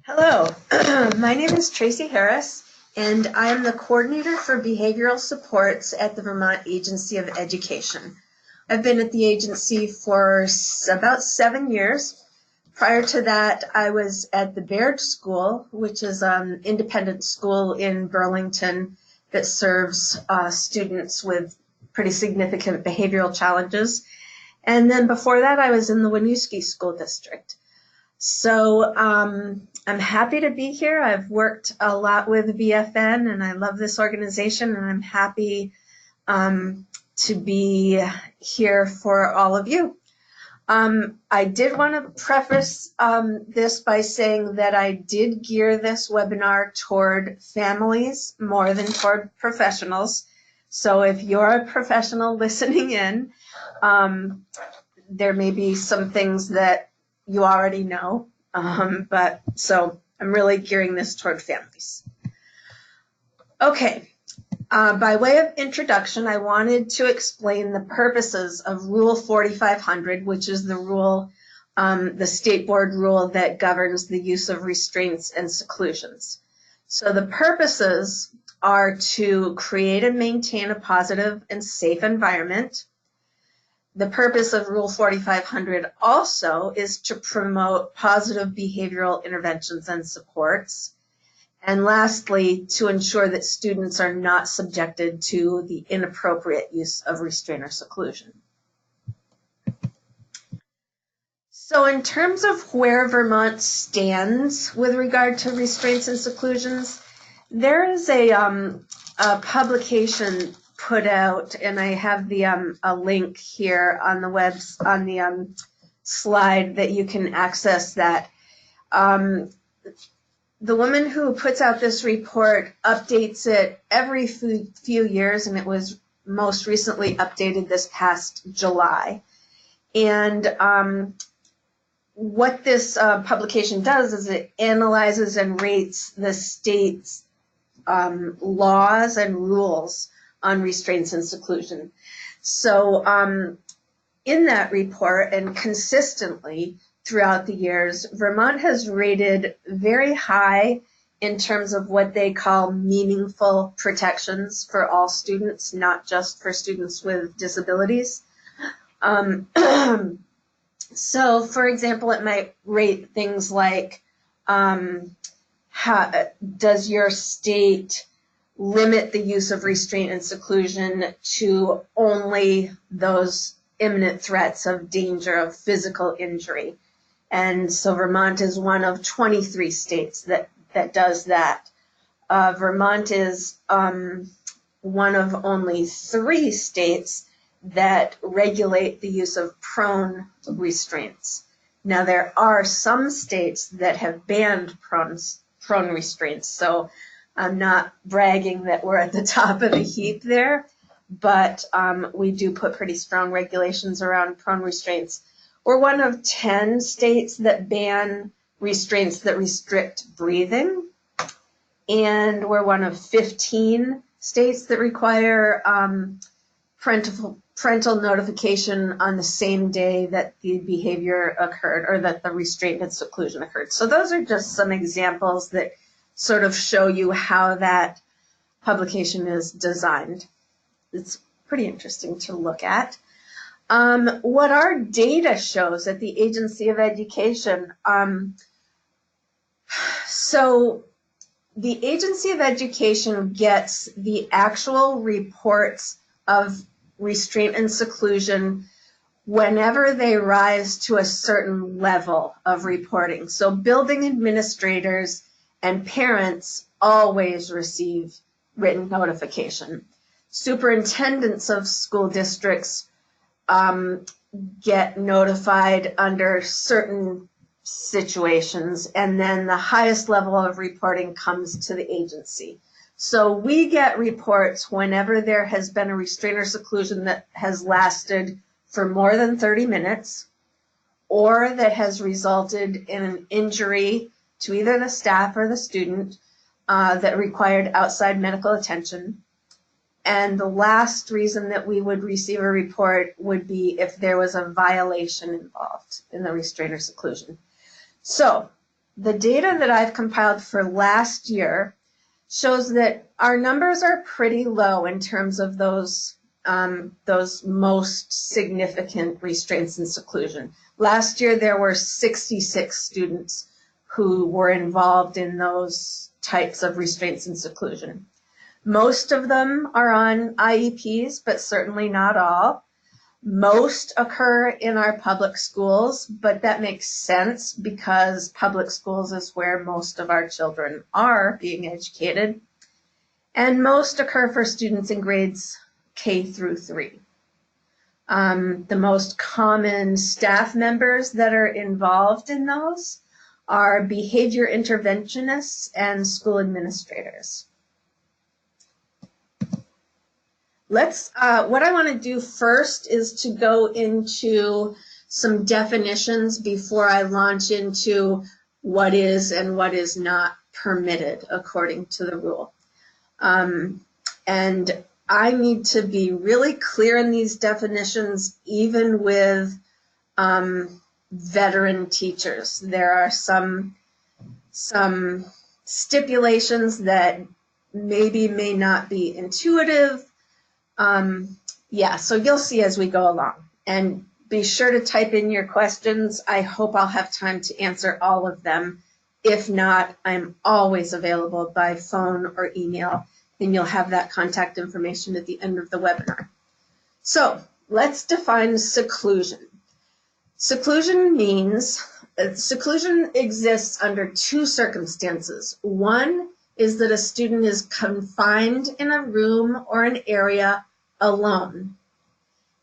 Hello, my name is Tracy Harris, and I am the coordinator for behavioral supports at the Vermont Agency of Education. I've been at the agency for about 7 years. Prior to that, I was at the Baird School, which is an independent school in Burlington that serves students with pretty significant behavioral challenges. And then before that, I was in the Winooski School District. So I'm happy to be here. I've worked a lot with VFN, and I love this organization, and I'm happy to be here for all of you. I did want to preface this by saying that I did gear this webinar toward families more than toward professionals. So if you're a professional listening in, there may be some things that you already know, but so I'm really gearing this toward families. Okay, by way of introduction, I wanted to explain the purposes of Rule 4500, which is the rule, the state board rule that governs the use of restraints and seclusions. So the purposes are to create and maintain a positive and safe environment. The purpose of Rule 4500 also is to promote positive behavioral interventions and supports. And lastly, to ensure that students are not subjected to the inappropriate use of restraint or seclusion. So in terms of where Vermont stands with regard to restraints and seclusions, there is a publication put out, and I have the a link here on the slide that you can access that. The woman who puts out this report updates it every few years, and it was most recently updated this past July. And what this publication does is it analyzes and rates the state's laws and rules on restraints and seclusion. So in that report, and consistently throughout the years, Vermont has rated very high in terms of what they call meaningful protections for all students, not just for students with disabilities. So, for example, it might rate things like, does your state limit the use of restraint and seclusion to only those imminent threats of danger of physical injury? And so Vermont is one of 23 states that does that. Vermont is one of only 3 states that regulate the use of prone restraints. Now, there are some states that have banned prone restraints, so I'm not bragging that we're at the top of the heap there, but we do put pretty strong regulations around prone restraints. We're one of 10 states that ban restraints that restrict breathing, and we're one of 15 states that require parental notification on the same day that the behavior occurred or that the restraint and seclusion occurred. So those are just some examples that sort of show you how that publication is designed. It's pretty interesting to look at. What our data shows at the Agency of Education, so the Agency of Education gets the actual reports of restraint and seclusion whenever they rise to a certain level of reporting. So building administrators and parents always receive written notification. Superintendents of school districts get notified under certain situations, and then the highest level of reporting comes to the agency. So we get reports whenever there has been a restraint or seclusion that has lasted for more than 30 minutes, or that has resulted in an injury to either the staff or the student that required outside medical attention. And the last reason that we would receive a report would be if there was a violation involved in the restraint or seclusion. So the data that I've compiled for last year shows that our numbers are pretty low in terms of those most significant restraints and seclusion. Last year, there were 66 students who were involved in those types of restraints and seclusion. Most of them are on IEPs, but certainly not all. Most occur in our public schools, but that makes sense because public schools is where most of our children are being educated. And most occur for students in grades K through 3. The most common staff members that are involved in those are behavior interventionists and school administrators. What I want to do first is to go into some definitions before I launch into what is and what is not permitted according to the rule. And I need to be really clear in these definitions, even with veteran teachers. There are some stipulations that maybe may not be intuitive. So you'll see as we go along. And be sure to type in your questions. I hope I'll have time to answer all of them. If not, I'm always available by phone or email, and you'll have that contact information at the end of the webinar. So let's define seclusion. Seclusion exists under two circumstances. One is that a student is confined in a room or an area alone.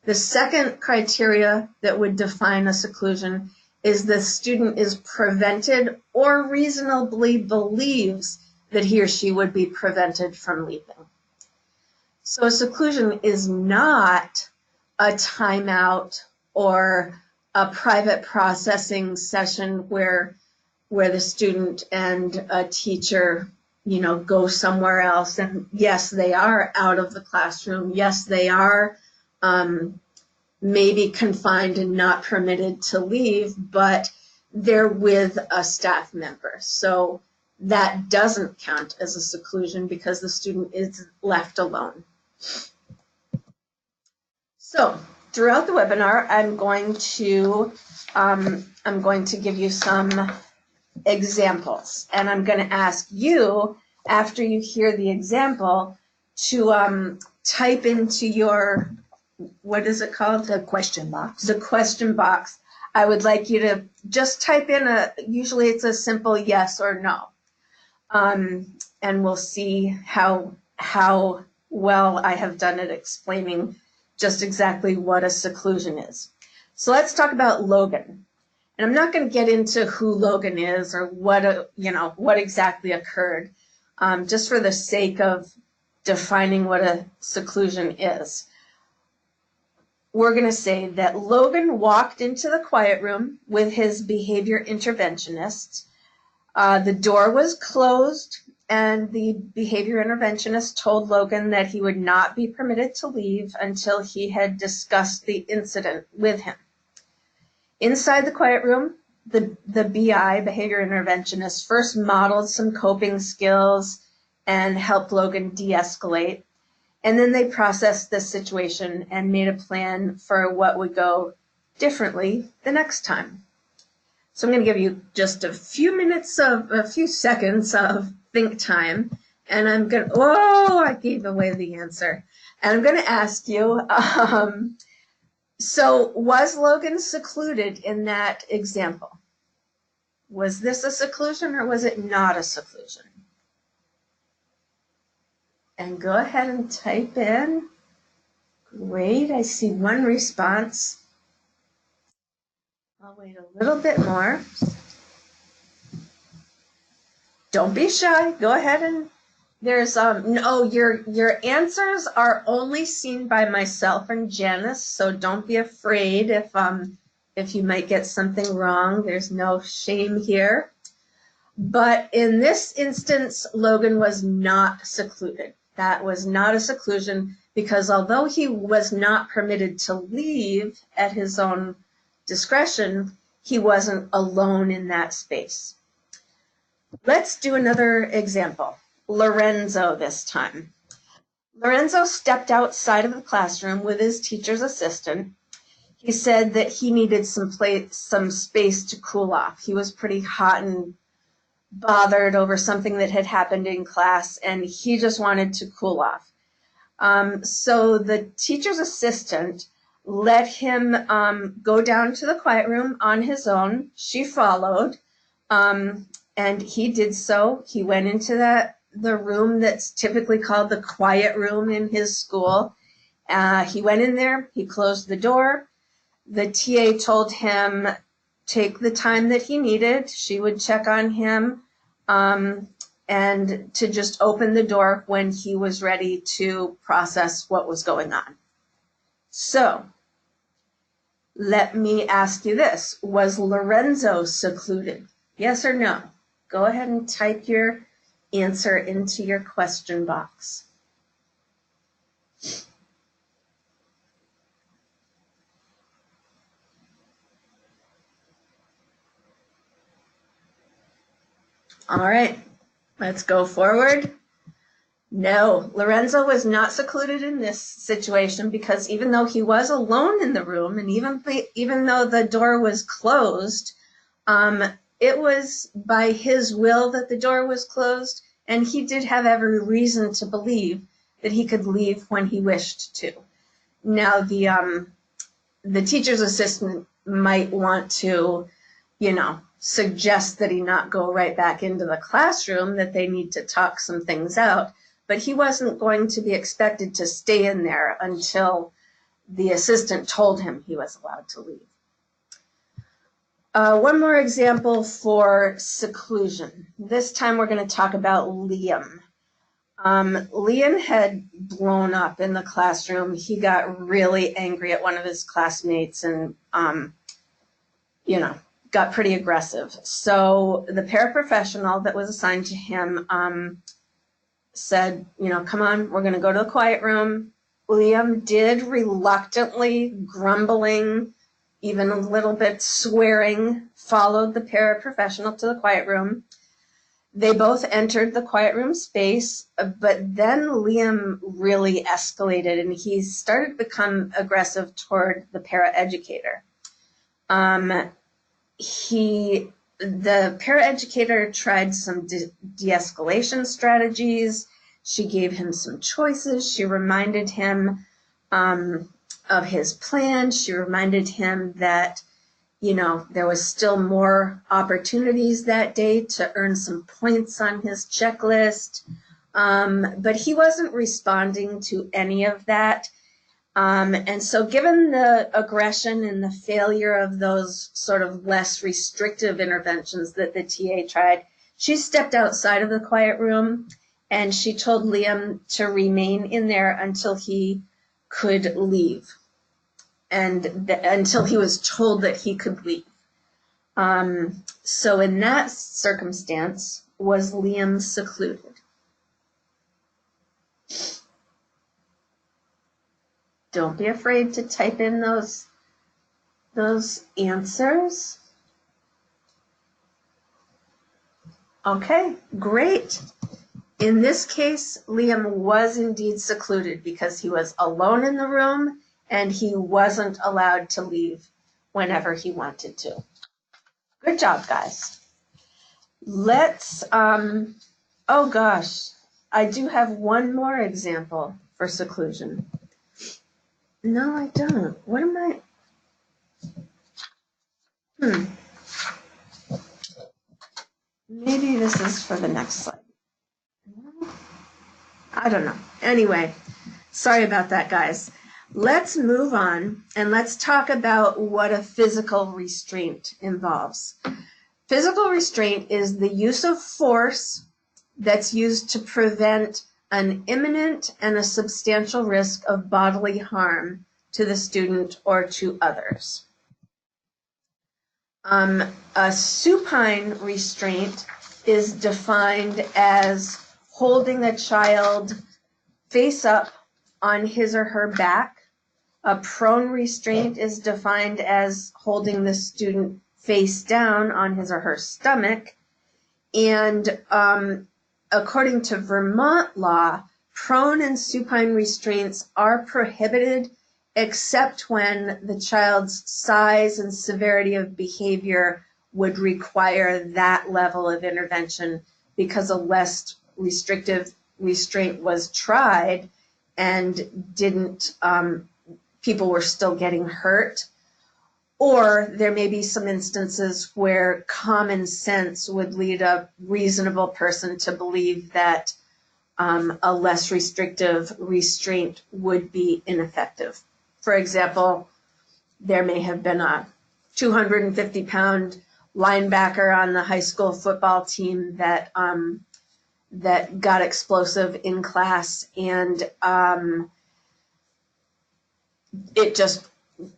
The second criteria that would define a seclusion is the student is prevented or reasonably believes that he or she would be prevented from leaving. So a seclusion is not a timeout or a private processing session where the student and a teacher go somewhere else. And yes, they are out of the classroom. Yes, they are maybe confined and not permitted to leave, but they're with a staff member. So that doesn't count as a seclusion because the student is left alone. So throughout the webinar, I'm going to give you some examples, and I'm going to ask you, after you hear the example, to type into your, what is it called? The question box. The question box. I would like you to just type in usually it's a simple yes or no. And we'll see how well I have done at explaining just exactly what a seclusion is. So let's talk about Logan. And I'm not going to get into who Logan is or what exactly occurred, just for the sake of defining what a seclusion is. We're going to say that Logan walked into the quiet room with his behavior interventionist. The door was closed, and the behavior interventionist told Logan that he would not be permitted to leave until he had discussed the incident with him. Inside the quiet room, the BI, behavior interventionist, first modeled some coping skills and helped Logan de-escalate. And then they processed the situation and made a plan for what would go differently the next time. So I'm going to give you just a few seconds of think time, and I'm going to, I gave away the answer. And I'm going to ask you, so was Logan secluded in that example? Was this a seclusion or was it not a seclusion? And go ahead and type in. Great, I see one response. I'll wait a little bit more. Don't be shy. Go ahead and there's no, your answers are only seen by myself and Janice, so don't be afraid if you might get something wrong. There's no shame here. But in this instance, Logan was not secluded. That was not a seclusion, because although he was not permitted to leave at his own discretion, he wasn't alone in that space. Let's do another example. Lorenzo this time. Lorenzo stepped outside of the classroom with his teacher's assistant. He said that he needed some space to cool off. He was pretty hot and bothered over something that had happened in class, and he just wanted to cool off. So the teacher's assistant let him go down to the quiet room on his own. She followed, and he did so. He went into the room that's typically called the quiet room in his school. He went in there, he closed the door. The TA told him take the time that he needed. She would check on him, and to just open the door when he was ready to process what was going on. So let me ask you this. Was Lorenzo secluded? Yes or no? Go ahead and type your answer into your question box. All right, let's go forward. No, Lorenzo was not secluded in this situation, because even though he was alone in the room, and even though the door was closed, it was by his will that the door was closed, and he did have every reason to believe that he could leave when he wished to. Now, the teacher's assistant might want to, suggest that he not go right back into the classroom, that they need to talk some things out, but he wasn't going to be expected to stay in there until the assistant told him he was allowed to leave. One more example for seclusion. This time we're going to talk about Liam. Liam had blown up in the classroom. He got really angry at one of his classmates and, got pretty aggressive. So the paraprofessional that was assigned to him said, come on, we're going to go to the quiet room. Liam did, reluctantly, grumbling, even a little bit swearing, followed the paraprofessional to the quiet room. They both entered the quiet room space, but then Liam really escalated, and he started to become aggressive toward the paraeducator. The paraeducator tried some de-escalation strategies. She gave him some choices. She reminded him of his plan. She reminded him that, there was still more opportunities that day to earn some points on his checklist. But he wasn't responding to any of that. And so given the aggression and the failure of those sort of less restrictive interventions that the TA tried, she stepped outside of the quiet room, and she told Liam to remain in there until he could leave, and until he was told that he could leave. So in that circumstance, was Liam secluded? Don't be afraid to type in those answers. Okay, great. In this case, Liam was indeed secluded because he was alone in the room and he wasn't allowed to leave whenever he wanted to. Good job, guys. Let's, oh gosh, I do have one more example for seclusion. No, I don't. What am I? Maybe this is for the next slide. I don't know. Anyway, sorry about that, guys. Let's move on and let's talk about what a physical restraint involves. Physical restraint is the use of force that's used to prevent an imminent and a substantial risk of bodily harm to the student or to others. A supine restraint is defined as holding a child face up on his or her back. A prone restraint is defined as holding the student face down on his or her stomach. And according to Vermont law, prone and supine restraints are prohibited except when the child's size and severity of behavior would require that level of intervention, because a less restrictive restraint was tried and didn't, people were still getting hurt. Or there may be some instances where common sense would lead a reasonable person to believe that a less restrictive restraint would be ineffective. For example, there may have been a 250-pound linebacker on the high school football team that that got explosive in class, and it just,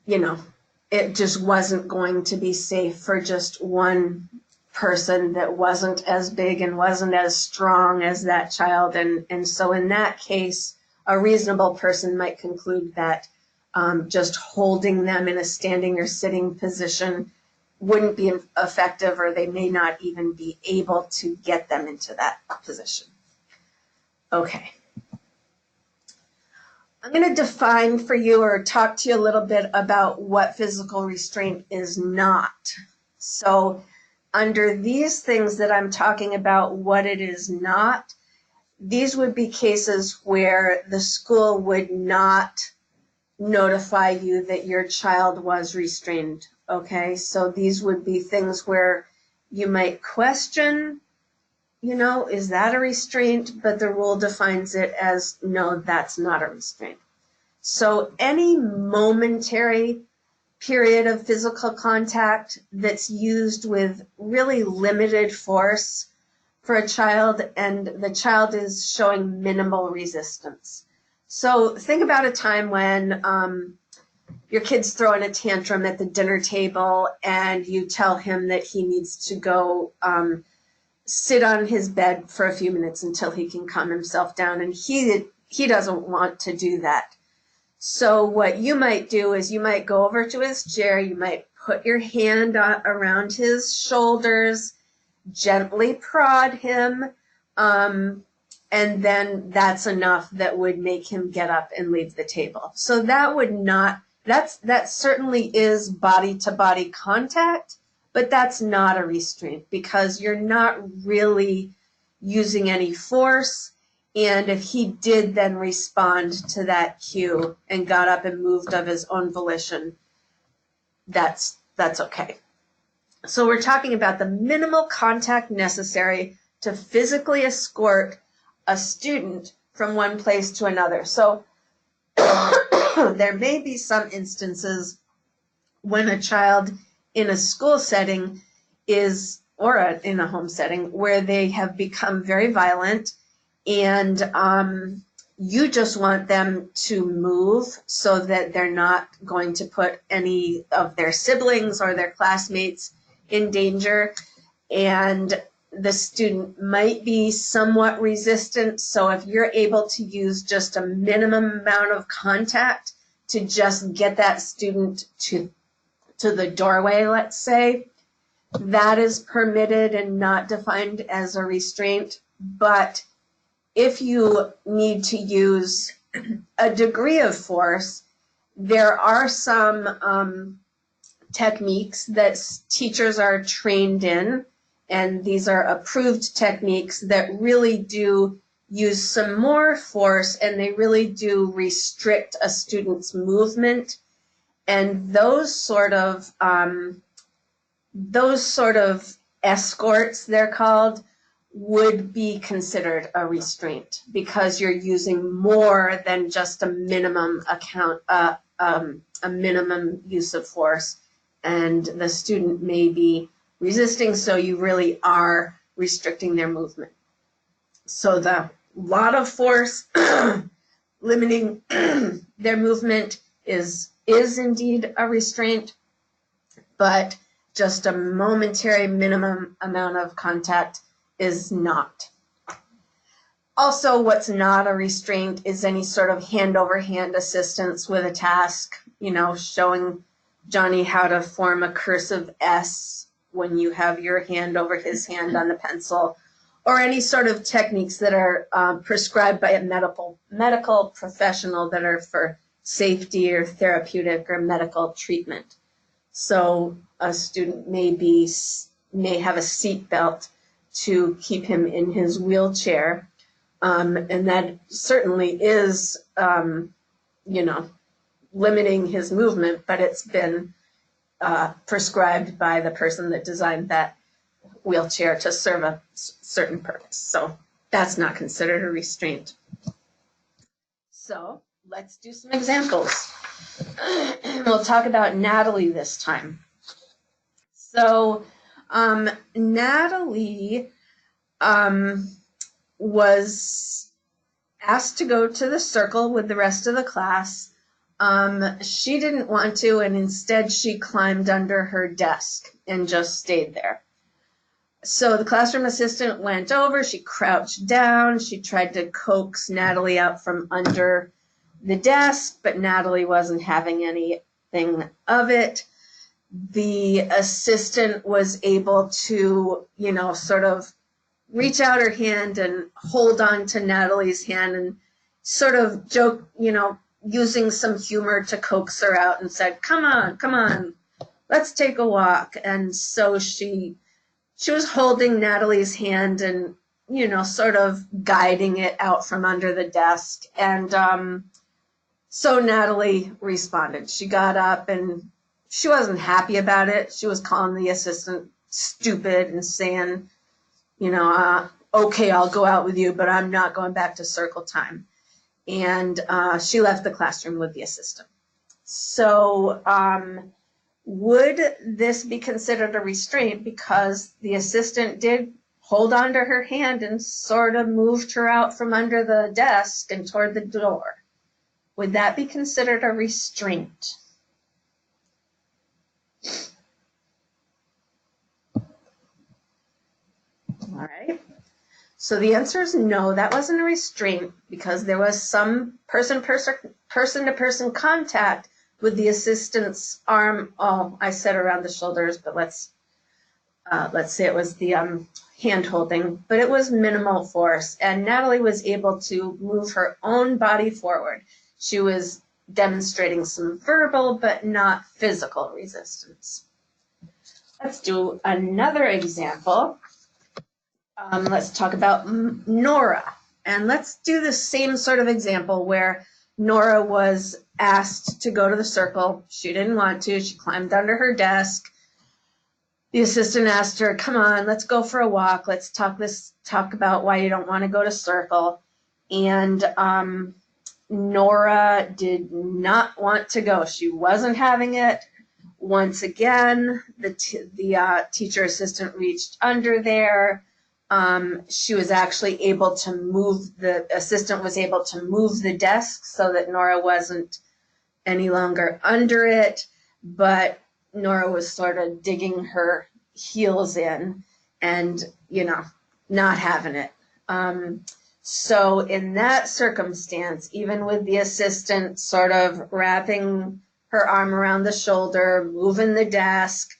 it just wasn't going to be safe for just one person that wasn't as big and wasn't as strong as that child. And so in that case, a reasonable person might conclude that just holding them in a standing or sitting position wouldn't be effective, or they may not even be able to get them into that position. Okay. I'm going to define for you, or talk to you a little bit about what physical restraint is not. So under these things that I'm talking about, what it is not, these would be cases where the school would not notify you that your child was restrained. Okay, so these would be things where you might question, is that a restraint? But the rule defines it as, no, that's not a restraint. So any momentary period of physical contact that's used with really limited force for a child, and the child is showing minimal resistance. So think about a time when your kid's throwing a tantrum at the dinner table, and you tell him that he needs to go sit on his bed for a few minutes until he can calm himself down, and he doesn't want to do that. So what you might do is you might go over to his chair, you might put your hand around his shoulders, gently prod him, and then that's enough that would make him get up and leave the table. So that would not, that certainly is body-to-body contact, but that's not a restraint, because you're not really using any force. And if he did then respond to that cue and got up and moved of his own volition, that's okay. So we're talking about the minimal contact necessary to physically escort a student from one place to another. So there may be some instances when a child in a school setting is, or in a home setting, where they have become very violent, and you just want them to move so that they're not going to put any of their siblings or their classmates in danger. And the student might be somewhat resistant. So if you're able to use just a minimum amount of contact to just get that student to the doorway, let's say, that is permitted and not defined as a restraint. But if you need to use a degree of force, there are some techniques that teachers are trained in, and these are approved techniques that really do use some more force, and they really do restrict a student's movement. And those sort of escorts, they're called, would be considered a restraint, because you're using more than just a minimum a minimum use of force, and the student may be resisting, so you really are restricting their movement. So the lot of force limiting their movement is indeed a restraint, but just a momentary minimum amount of contact is not. Also, what's not a restraint is any sort of hand-over-hand assistance with a task, showing Johnny how to form a cursive S when you have your hand over his hand on the pencil, or any sort of techniques that are prescribed by a medical professional that are for safety or therapeutic or medical treatment. So a student may have a seat belt to keep him in his wheelchair. And that certainly is, limiting his movement, but it's been prescribed by the person that designed that wheelchair to serve a certain purpose. So that's not considered a restraint. So let's do some examples. We'll talk about Natalie this time. So Natalie was asked to go to the circle with the rest of the class. She didn't want to, and instead she climbed under her desk and just stayed there. So the classroom assistant went over, she crouched down, she tried to coax Natalie out from under the desk, but Natalie wasn't having anything of it. The assistant was able to, sort of reach out her hand and hold on to Natalie's hand and sort of joke, using some humor to coax her out, and said, come on, let's take a walk. And so she was holding Natalie's hand and, sort of guiding it out from under the desk. And so Natalie responded. She got up and she wasn't happy about it. She was calling the assistant stupid and saying, okay, I'll go out with you, but I'm not going back to circle time. And she left the classroom with the assistant. So would this be considered a restraint because the assistant did hold onto her hand and sort of moved her out from under the desk and toward the door? Would that be considered a restraint? All right. So the answer is no, that wasn't a restraint because there was some person-to-person contact with the assistant's arm. Oh, I said around the shoulders, but let's say it was the hand holding, but it was minimal force, and Natalie was able to move her own body forward. She was demonstrating some verbal but not physical resistance. Let's do another example. Let's talk about Nora. And let's do the same sort of example where Nora was asked to go to the circle. She didn't want to. She climbed under her desk. The assistant asked her, come on, let's go for a walk. Let's talk about why you don't want to go to circle. And Nora did not want to go. She wasn't having it. Once again, the teacher assistant reached under there. She was actually able to the assistant was able to move the desk so that Nora wasn't any longer under it, but Nora was sort of digging her heels in and, not having it. So in that circumstance, even with the assistant sort of wrapping her arm around the shoulder, moving the desk,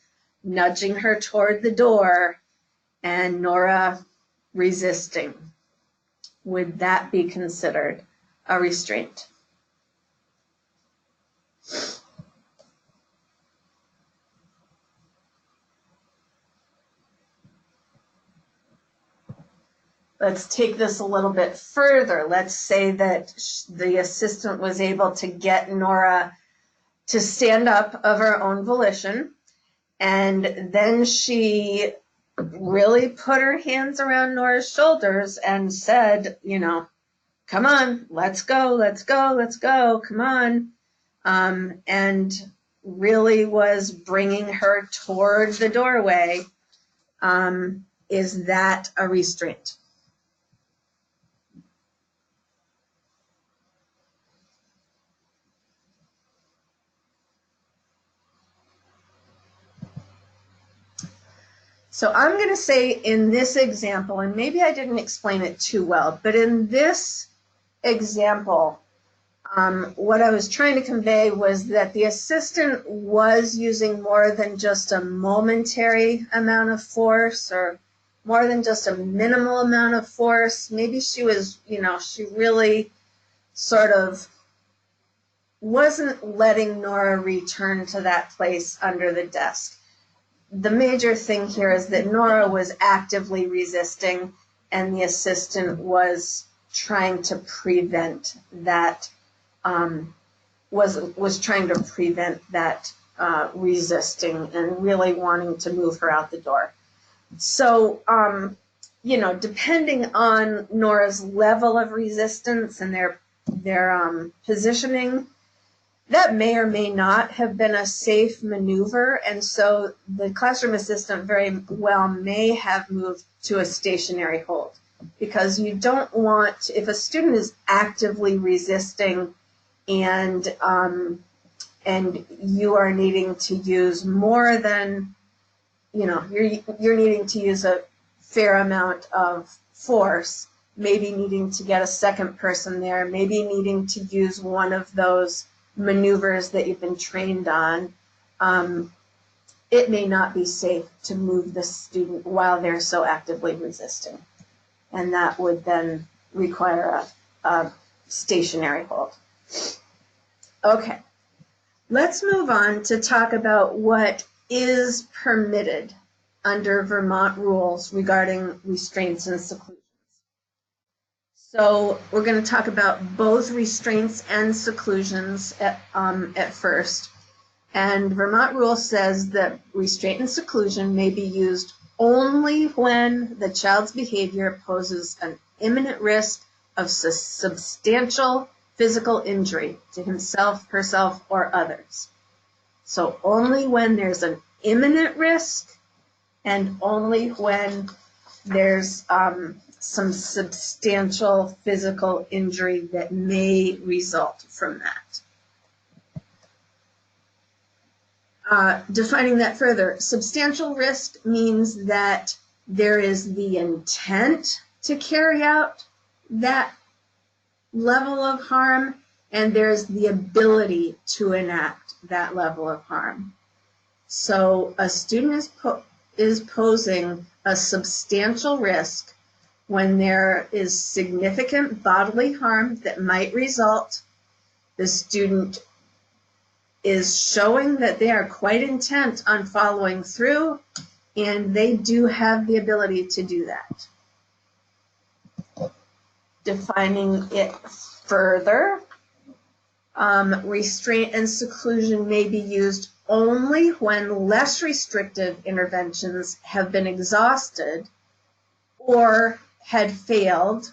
nudging her toward the door, and Nora resisting, would that be considered a restraint? Let's take this a little bit further. Let's say that the assistant was able to get Nora to stand up of her own volition, and then she really put her hands around Nora's shoulders and said, come on, let's go, come on. And really was bringing her toward the doorway. Is that a restraint? So I'm going to say in this example, and maybe I didn't explain it too well, but in this example, what I was trying to convey was that the assistant was using more than just a momentary amount of force or more than just a minimal amount of force. Maybe she was, she really sort of wasn't letting Nora return to that place under the desk. The major thing here is that Nora was actively resisting and the assistant was trying to prevent that, was trying to prevent that resisting and really wanting to move her out the door. So, depending on Nora's level of resistance and their positioning, that may or may not have been a safe maneuver, and so the classroom assistant very well may have moved to a stationary hold, because you don't want, if a student is actively resisting and you are needing to use more than, you're needing to use a fair amount of force, maybe needing to get a second person there, maybe needing to use one of those maneuvers that you've been trained on, it may not be safe to move the student while they're so actively resisting. And that would then require a stationary hold. Okay, let's move on to talk about what is permitted under Vermont rules regarding restraints and seclusions. So we're going to talk about both restraints and seclusions at first. And Vermont rule says that restraint and seclusion may be used only when the child's behavior poses an imminent risk of substantial physical injury to himself, herself, or others. So only when there's an imminent risk and only when there's some substantial physical injury that may result from that. Defining that further, substantial risk means that there is the intent to carry out that level of harm, and there's the ability to enact that level of harm. So a student is posing a substantial risk when there is significant bodily harm that might result. The student is showing that they are quite intent on following through, and they do have the ability to do that. Defining it further, restraint and seclusion may be used only when less restrictive interventions have been exhausted or had failed,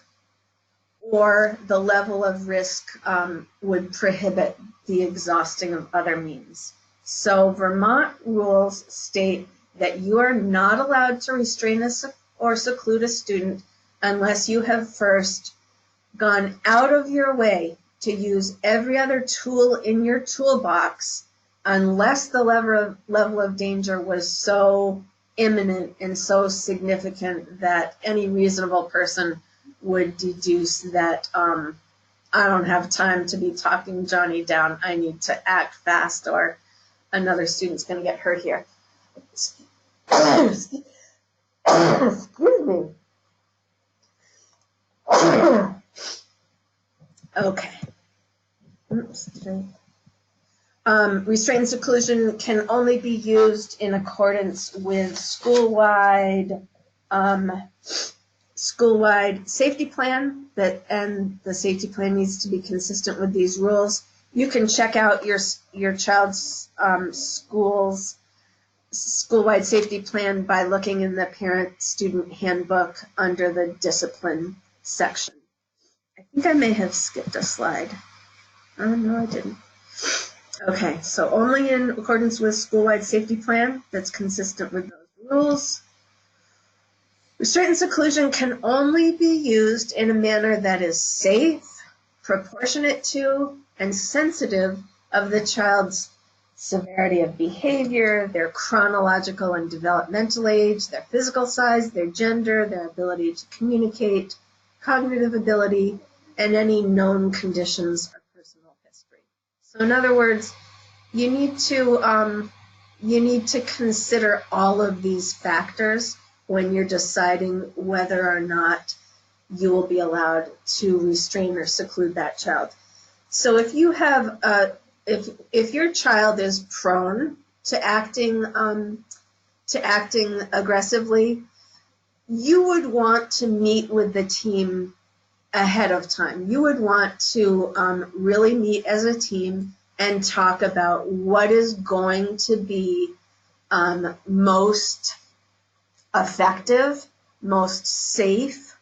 or the level of risk would prohibit the exhausting of other means. So Vermont rules state that you are not allowed to restrain or seclude a student unless you have first gone out of your way to use every other tool in your toolbox, unless the level of danger was so imminent and so significant that any reasonable person would deduce that I don't have time to be talking Johnny down. I need to act fast or another student's going to get hurt here. Excuse me. Okay. Oops. Restraint and seclusion can only be used in accordance with school-wide safety plan, and the safety plan needs to be consistent with these rules. You can check out your child's school-wide safety plan by looking in the parent-student handbook under the discipline section. I think I may have skipped a slide. Oh, no, I didn't. Okay, so only in accordance with school-wide safety plan that's consistent with those rules. Restraint and seclusion can only be used in a manner that is safe, proportionate to, and sensitive of the child's severity of behavior, their chronological and developmental age, their physical size, their gender, their ability to communicate, cognitive ability, and any known conditions or personal history. So in other words, you need to consider all of these factors when you're deciding whether or not you will be allowed to restrain or seclude that child. So if you have if your child is prone to acting aggressively, you would want to meet with the team ahead of time. You would want to really meet as a team and talk about what is going to be most effective, most safe,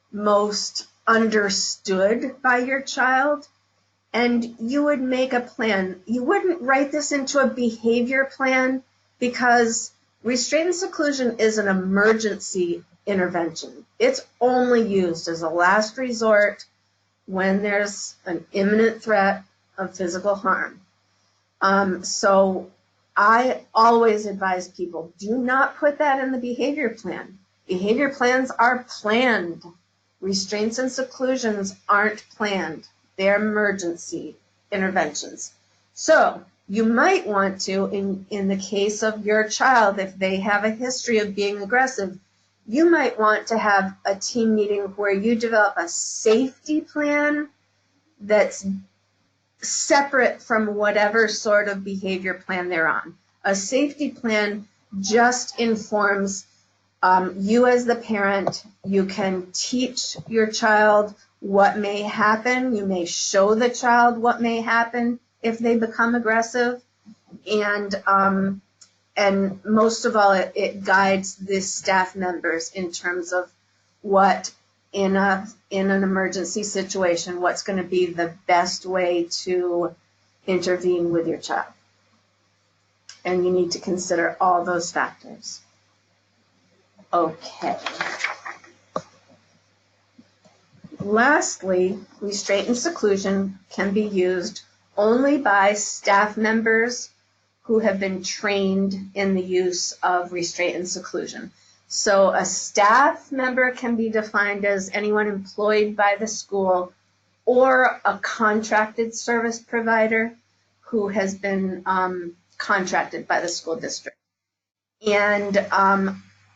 most understood by your child. And you would make a plan. You wouldn't write this into a behavior plan because restraint and seclusion is an emergency intervention. It's only used as a last resort when there's an imminent threat of physical harm. So I always advise people, do not put that in the behavior plan. Behavior plans are planned. Restraints and seclusions aren't planned. They're emergency interventions. So you might want to, in the case of your child, if they have a history of being aggressive, you might want to have a team meeting where you develop a safety plan that's separate from whatever sort of behavior plan they're on. A safety plan just informs you as the parent. You can teach your child what may happen. You may show the child what may happen if they become aggressive. And most of all, it guides the staff members in terms of what, in an emergency situation, what's going to be the best way to intervene with your child. And you need to consider all those factors. Okay. Lastly, restraint and seclusion can be used only by staff members who have been trained in the use of restraint and seclusion. So a staff member can be defined as anyone employed by the school or a contracted service provider who has been contracted by the school district. And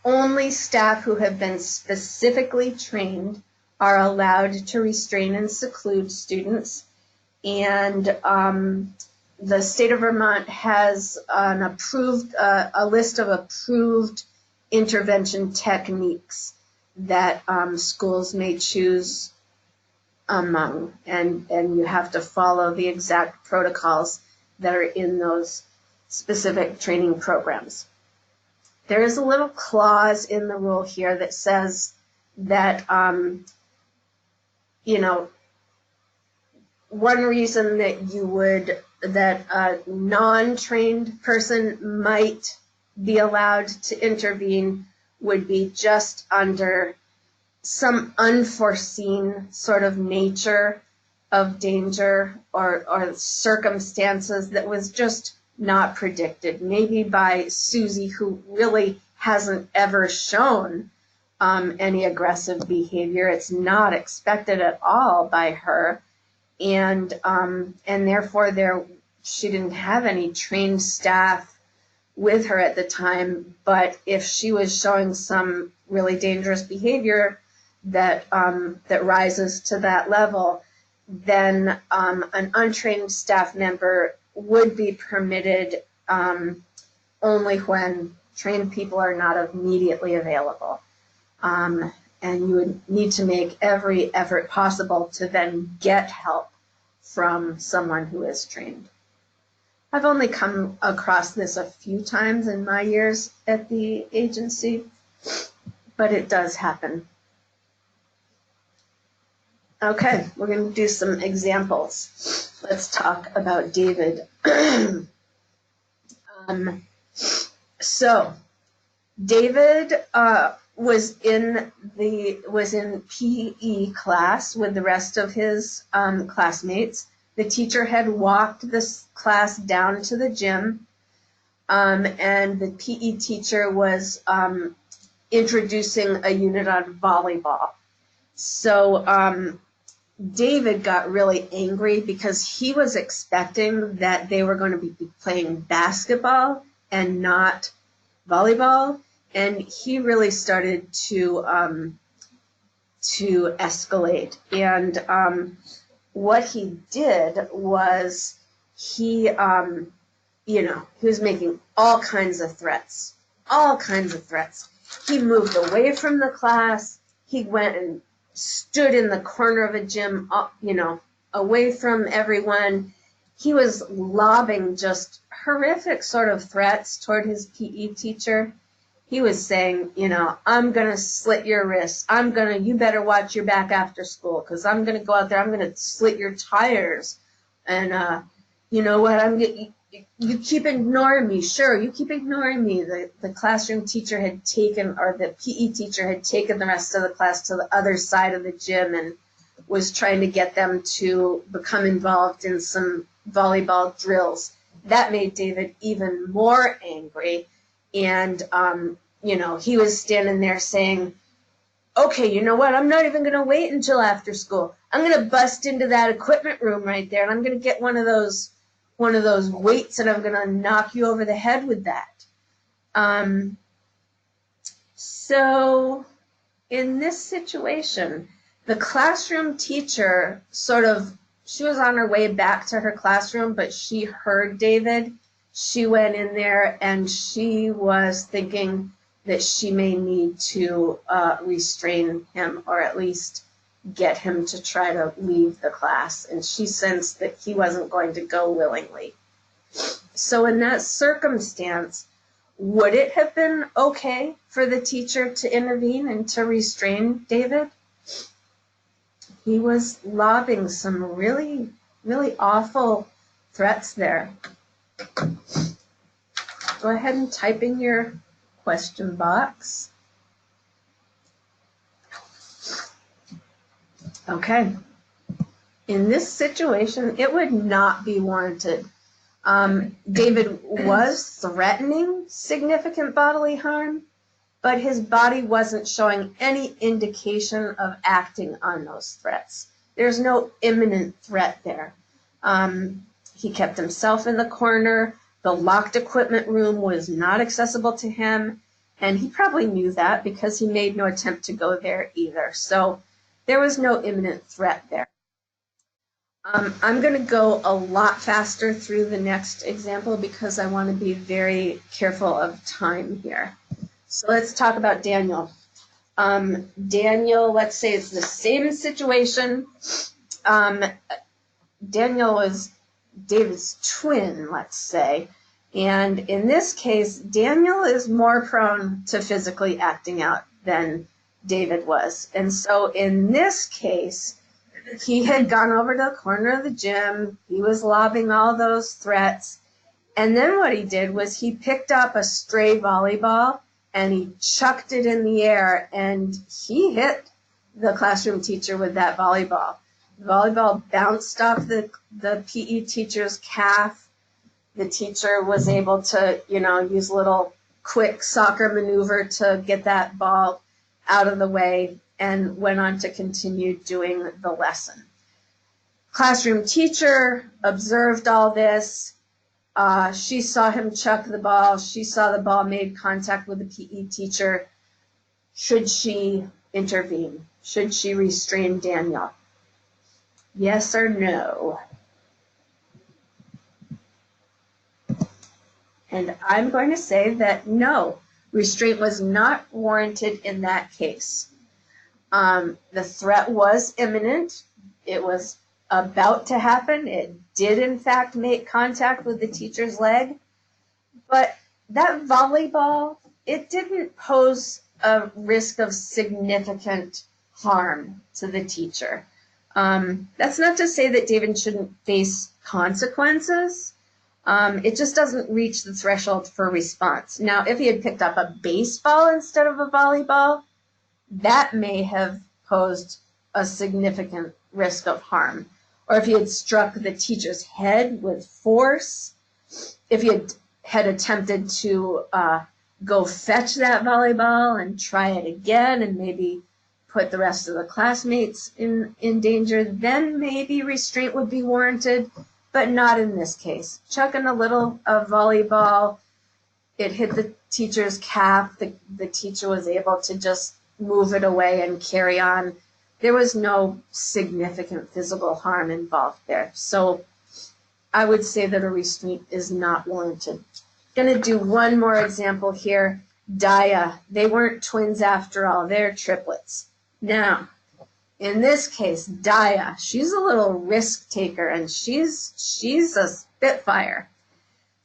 only staff who have been specifically trained are allowed to restrain and seclude students. And the state of Vermont has a list of approved intervention techniques that schools may choose among, and you have to follow the exact protocols that are in those specific training programs. There is a little clause in the rule here that says that one reason that a non-trained person might be allowed to intervene would be just under some unforeseen sort of nature of danger or circumstances that was just not predicted, maybe by Susie, who really hasn't ever shown any aggressive behavior. It's not expected at all by her. And therefore she didn't have any trained staff with her at the time. But if she was showing some really dangerous behavior that rises to that level, then an untrained staff member would be permitted only when trained people are not immediately available. And you would need to make every effort possible to then get help from someone who is trained. I've only come across this a few times in my years at the agency, but it does happen. Okay, we're going to do some examples. Let's talk about David. So David was in PE class with the rest of his classmates. The teacher had walked this class down to the gym, and the PE teacher was introducing a unit on volleyball. So David got really angry because he was expecting that they were going to be playing basketball and not volleyball, and he really started to escalate. And what he did was he was making all kinds of threats. He moved away from the class. He went and stood in the corner of a gym, away from everyone. He was lobbing just horrific sort of threats toward his PE teacher. He was saying, I'm going to slit your wrists. You better watch your back after school, because I'm going to go out there, I'm going to slit your tires. And you know what, you keep ignoring me. Sure, you keep ignoring me. The classroom teacher had taken, or the PE teacher had taken the rest of the class to the other side of the gym and was trying to get them to become involved in some volleyball drills. That made David even more angry. And, he was standing there saying, okay, you know what? I'm not even going to wait until after school. I'm going to bust into that equipment room right there, and I'm going to get one of those weights, and I'm going to knock you over the head with that. So in this situation, the classroom teacher she was on her way back to her classroom, but she heard David. She went in there, and she was thinking that she may need to restrain him, or at least get him to try to leave the class. And she sensed that he wasn't going to go willingly. So in that circumstance, would it have been okay for the teacher to intervene and to restrain David? He was lobbing some really, really awful threats there. Go ahead and type in your question box. Okay. In this situation, it would not be warranted. David was threatening significant bodily harm, but his body wasn't showing any indication of acting on those threats. There's no imminent threat there. He kept himself in the corner. The locked equipment room was not accessible to him, and he probably knew that because he made no attempt to go there either. So there was no imminent threat there. I'm going to go a lot faster through the next example because I want to be very careful of time here. So let's talk about Daniel. Daniel, let's say it's the same situation. Daniel was David's twin, let's say. And in this case, Daniel is more prone to physically acting out than David was. And so in this case, he had gone over to the corner of the gym. He was lobbing all those threats. And then what he did was he picked up a stray volleyball and he chucked it in the air, and he hit the classroom teacher with that volleyball. The volleyball bounced off the PE teacher's calf. The teacher was able to, use a little quick soccer maneuver to get that ball out of the way, and went on to continue doing the lesson. Classroom teacher observed all this. She saw him chuck the ball. She saw the ball made contact with the PE teacher. Should she intervene? Should she restrain Daniel? Yes or no? And I'm going to say that no, restraint was not warranted in that case. The threat was imminent. It was about to happen. It did, in fact, make contact with the teacher's leg. But that volleyball, it didn't pose a risk of significant harm to the teacher. That's not to say that David shouldn't face consequences. It just doesn't reach the threshold for response. Now, if he had picked up a baseball instead of a volleyball, that may have posed a significant risk of harm. or if he had struck the teacher's head with force, if he had attempted to go fetch that volleyball and try it again and maybe put the rest of the classmates in danger, then maybe restraint would be warranted, but not in this case. Chucking a little volleyball, it hit the teacher's cap. The teacher was able to just move it away and carry on. There was no significant physical harm involved there. So I would say that a restraint is not warranted. Going to do one more example here. Daya. They weren't twins after all. They're triplets. Now, in this case, Daya, she's a little risk taker, and she's a spitfire.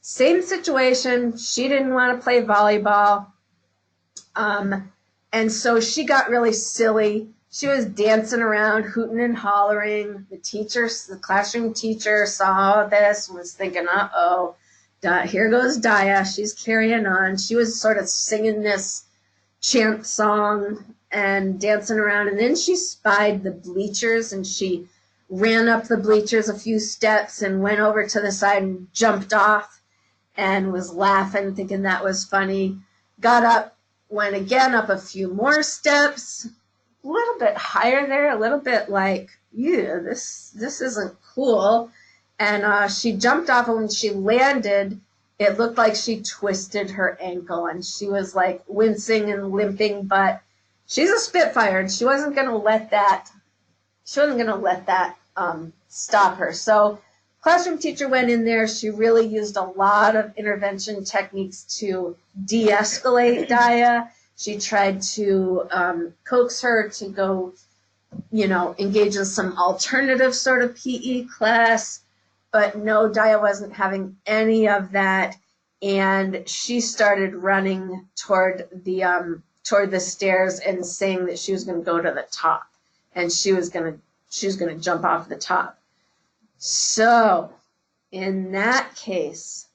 Same situation. She didn't want to play volleyball, and so she got really silly. She was dancing around, hooting and hollering. The classroom teacher saw this and was thinking, uh-oh, here goes Daya. She's carrying on. She was sort of singing this chant song and dancing around, and then she spied the bleachers, and she ran up the bleachers a few steps and went over to the side and jumped off and was laughing, thinking that was funny. Got up, went again up a few more steps, a little bit higher there, a little bit like, yeah, this isn't cool. And she jumped off, and when she landed, it looked like she twisted her ankle, and she was like wincing and limping, but she's a spitfire, and she wasn't going to let that stop her. So classroom teacher went in there. She really used a lot of intervention techniques to de-escalate Daya. She tried to coax her to go, engage in some alternative sort of PE class. But no, Daya wasn't having any of that. And she started running toward the stairs and saying that she was going to go to the top. And she was going to jump off the top. So in that case,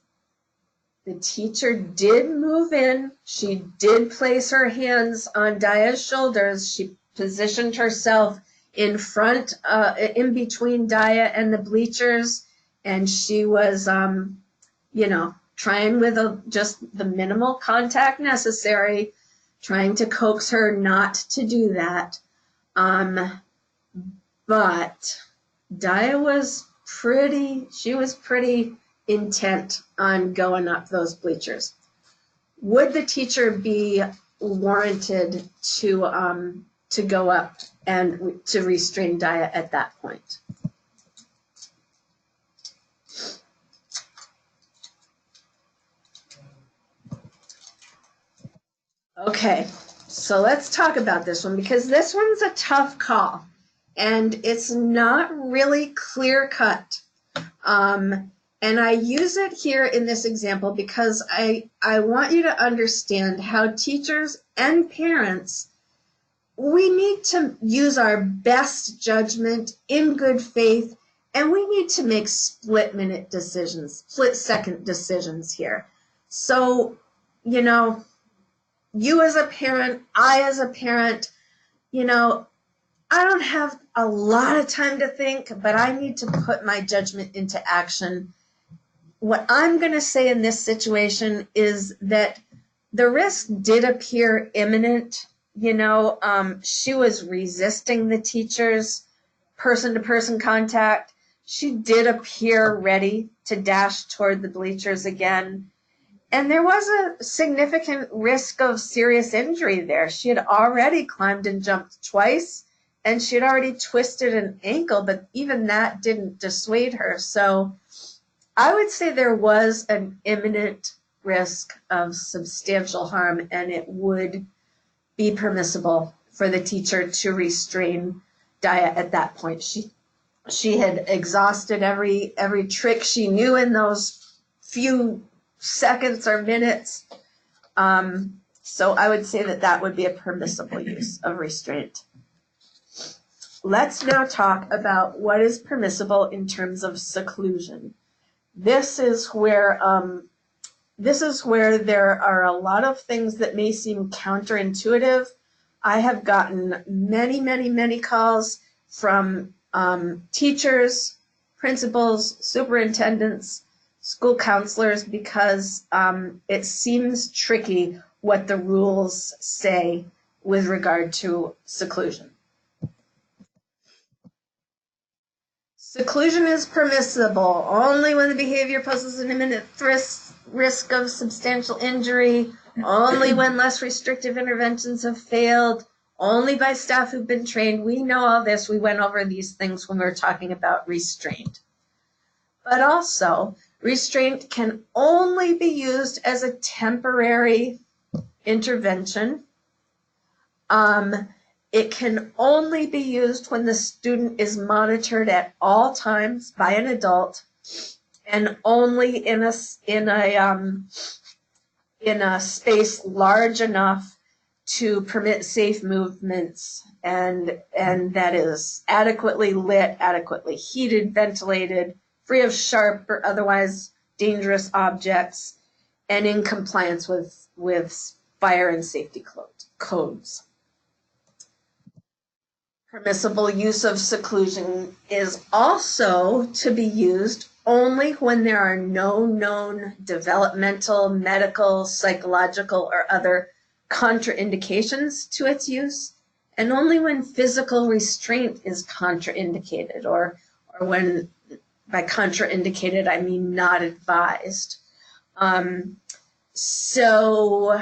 the teacher did move in. She did place her hands on Daya's shoulders. She positioned herself in front, in between Daya and the bleachers, and she was, trying with just the minimal contact necessary, trying to coax her not to do that. But Daya was pretty intent on going up those bleachers. Would the teacher be warranted to go up and to restrain Daya at that point? Okay, so let's talk about this one, because this one's a tough call and it's not really clear cut. And I use it here in this example because I want you to understand how teachers and parents, we need to use our best judgment in good faith, and we need to make split-second decisions here. So, you as a parent, I as a parent, I don't have a lot of time to think, but I need to put my judgment into action. What I'm going to say in this situation is that the risk did appear imminent. She was resisting the teacher's person-to-person contact. She did appear ready to dash toward the bleachers again. And there was a significant risk of serious injury there. She had already climbed and jumped twice, and she had already twisted an ankle, but even that didn't dissuade her. So I would say there was an imminent risk of substantial harm, and it would be permissible for the teacher to restrain Daya at that point. She had exhausted every trick she knew in those few seconds or minutes. So I would say that would be a permissible use of restraint. Let's now talk about what is permissible in terms of seclusion. This is where there are a lot of things that may seem counterintuitive. I have gotten many calls from teachers principals, superintendents, school counselors, because it seems tricky what the rules say with regard to seclusion. Seclusion is permissible only when the behavior poses an imminent risk of substantial injury, only when less restrictive interventions have failed, only by staff who've been trained. We know all this. We went over these things when we were talking about restraint. But also, restraint can only be used as a temporary intervention. It can only be used when the student is monitored at all times by an adult, and only in a space large enough to permit safe movements, and that is adequately lit, adequately heated, ventilated, free of sharp or otherwise dangerous objects, and in compliance with fire and safety codes. Permissible use of seclusion is also to be used only when there are no known developmental, medical, psychological, or other contraindications to its use, and only when physical restraint is contraindicated, or when, by contraindicated, I mean not advised. So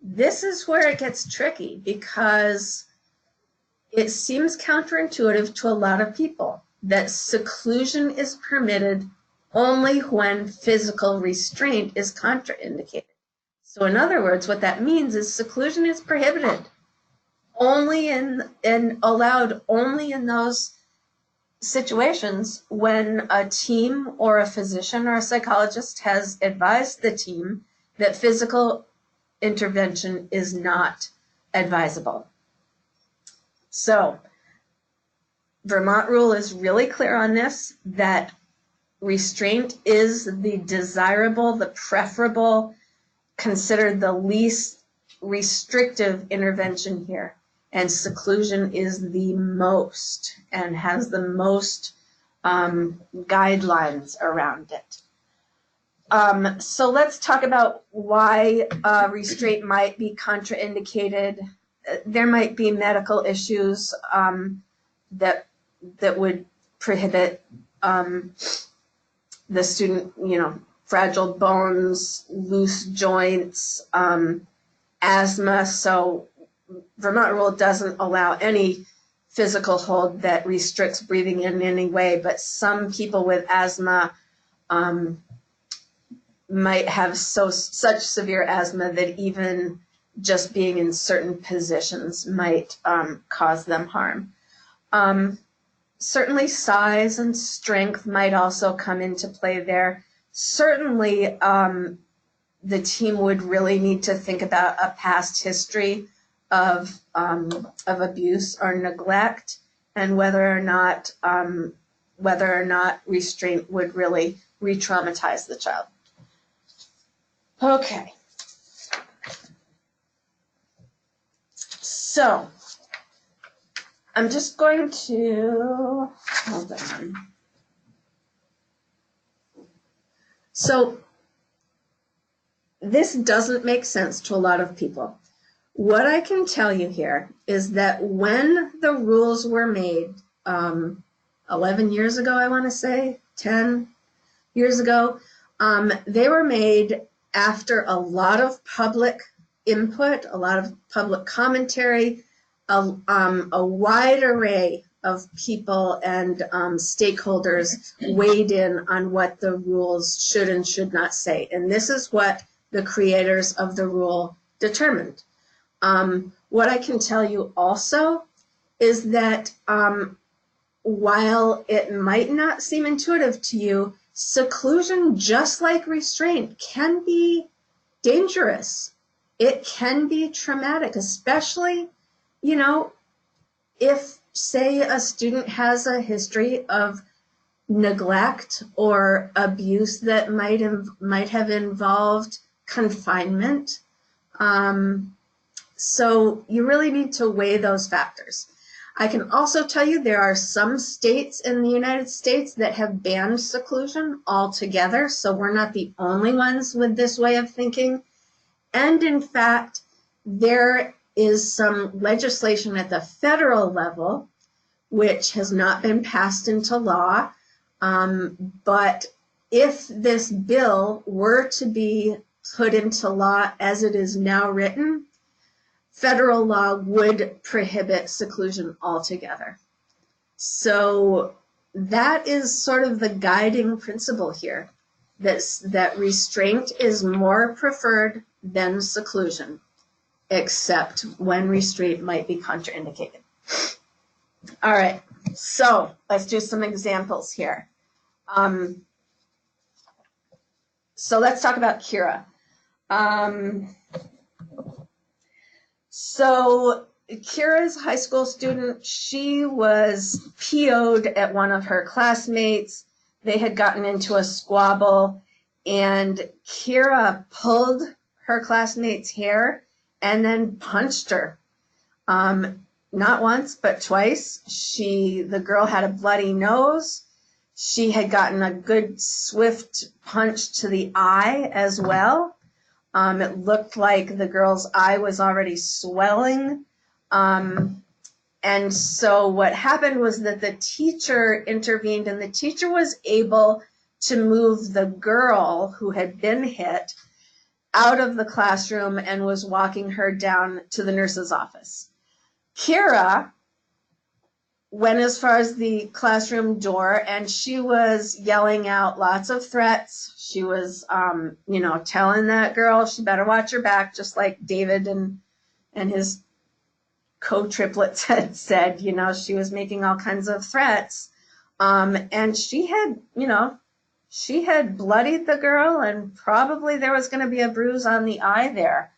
this is where it gets tricky, because it seems counterintuitive to a lot of people that seclusion is permitted only when physical restraint is contraindicated. So in other words, what that means is seclusion is prohibited only and allowed only in those situations when a team or a physician or a psychologist has advised the team that physical intervention is not advisable. So, Vermont rule is really clear on this, that restraint is the desirable, the preferable, considered the least restrictive intervention here. And seclusion is the most, and has the most guidelines around it. So let's talk about why restraint might be contraindicated. There might be medical issues that would prohibit the student, fragile bones, loose joints, asthma. So Vermont rule doesn't allow any physical hold that restricts breathing in any way, but some people with asthma might have such severe asthma that even just being in certain positions might cause them harm. Certainly size and strength might also come into play there. Certainly the team would really need to think about a past history of abuse or neglect, and whether or not restraint would really re-traumatize the child. Okay. So, I'm just going to, hold on. So, this doesn't make sense to a lot of people. What I can tell you here is that when the rules were made, 11 years ago, I want to say, 10 years ago, they were made after a lot of public input, a lot of public commentary, a wide array of people and stakeholders weighed in on what the rules should and should not say. And this is what the creators of the rule determined. What I can tell you also is that while it might not seem intuitive to you, seclusion, just like restraint, can be dangerous. It can be traumatic, especially, if, say, a student has a history of neglect or abuse that might have involved confinement. So you really need to weigh those factors. I can also tell you there are some states in the United States that have banned seclusion altogether, so we're not the only ones with this way of thinking. And in fact, there is some legislation at the federal level which has not been passed into law, but if this bill were to be put into law as it is now written, federal law would prohibit seclusion altogether. So that is sort of the guiding principle here, that restraint is more preferred than seclusion, except when restraint might be contraindicated. All right, so let's do some examples here. So let's talk about Kira. So Kira's a high school student. She was PO'd at one of her classmates. They had gotten into a squabble, and Kira pulled her classmate's hair and then punched her. Not once, but twice. The girl had a bloody nose. She had gotten a good swift punch to the eye as well. It looked like the girl's eye was already swelling. And so what happened was that the teacher intervened, and the teacher was able to move the girl who had been hit out of the classroom and was walking her down to the nurse's office. Kira went as far as the classroom door, and she was yelling out lots of threats. She was, telling that girl she better watch her back, just like David and his co-triplets had said. She was making all kinds of threats. And she had bloodied the girl, and probably there was going to be a bruise on the eye there.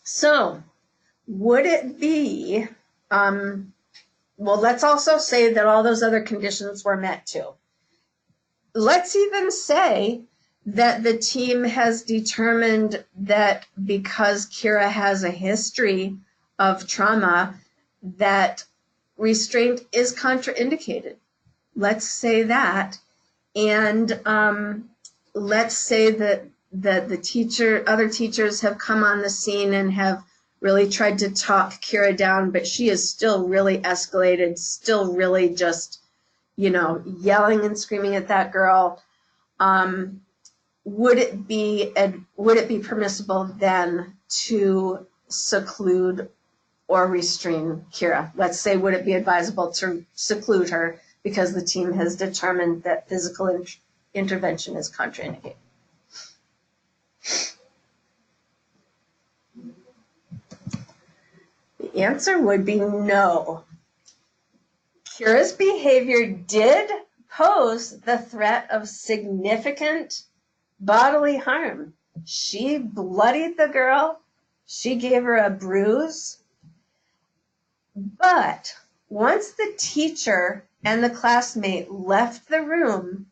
So would it be, let's also say that all those other conditions were met too. Let's even say that the team has determined that because Kira has a history of trauma, that restraint is contraindicated. Let's say that. And let's say that the other teachers have come on the scene and have really tried to talk Kira down, but she is still really escalated, still really just, yelling and screaming at that girl. Would it be permissible then to seclude or restrain Kira? Let's say, would it be advisable to seclude her because the team has determined that physical intervention is contraindicated? The answer would be no. Kira's behavior did pose the threat of significant bodily harm. She bloodied the girl. She gave her a bruise. But once the teacher and the classmate left the room,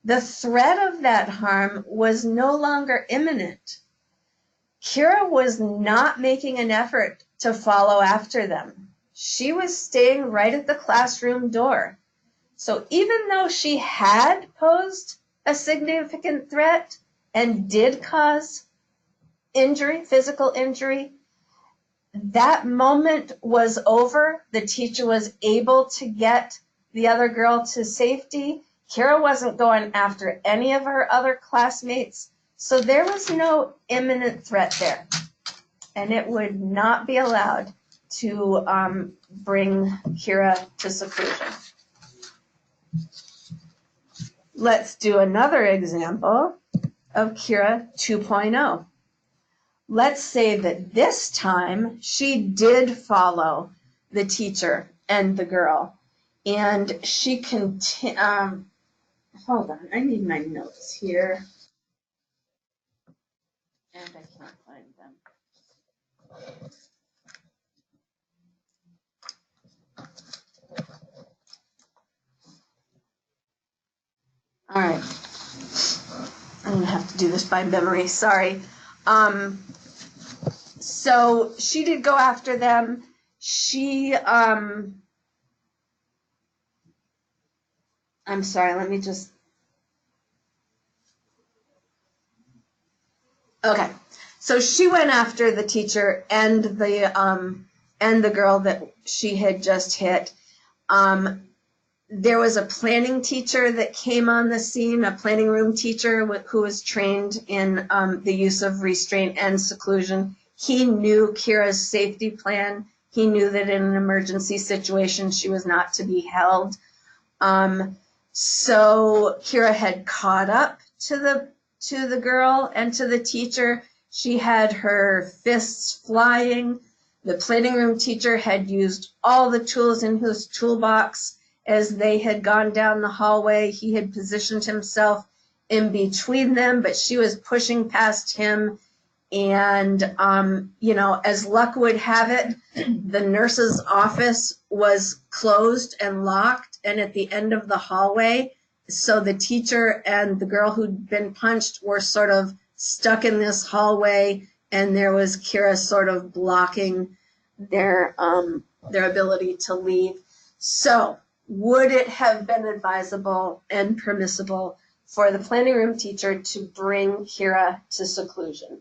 the threat of that harm was no longer imminent. Kira was not making an effort to follow after them. She was staying right at the classroom door. So even though she had posed a significant threat and did cause injury, physical injury, that moment was over. The teacher was able to get the other girl to safety. Kira wasn't going after any of her other classmates. So there was no imminent threat there. And it would not be allowed to bring Kira to seclusion. Let's do another example of Kira 2.0. Let's say that this time she did follow the teacher and the girl, and she continued. Hold on, I need my notes here, and I can't find them. All right, I'm gonna have to do this by memory. Sorry. So she did go after them, She, I'm sorry, let me just, okay. So she went after the teacher and the girl that she had just hit. There was a planning teacher that came on the scene, a planning room teacher who was trained in the use of restraint and seclusion. He knew Kira's safety plan. He knew that in an emergency situation, she was not to be held. So Kira had caught up to the girl and to the teacher. She had her fists flying. The planning room teacher had used all the tools in his toolbox. As they had gone down the hallway, he had positioned himself in between them, but she was pushing past him. And, as luck would have it, the nurse's office was closed and locked and at the end of the hallway. So the teacher and the girl who'd been punched were sort of stuck in this hallway, and there was Kira sort of blocking their ability to leave. So would it have been advisable and permissible for the planning room teacher to bring Kira to seclusion?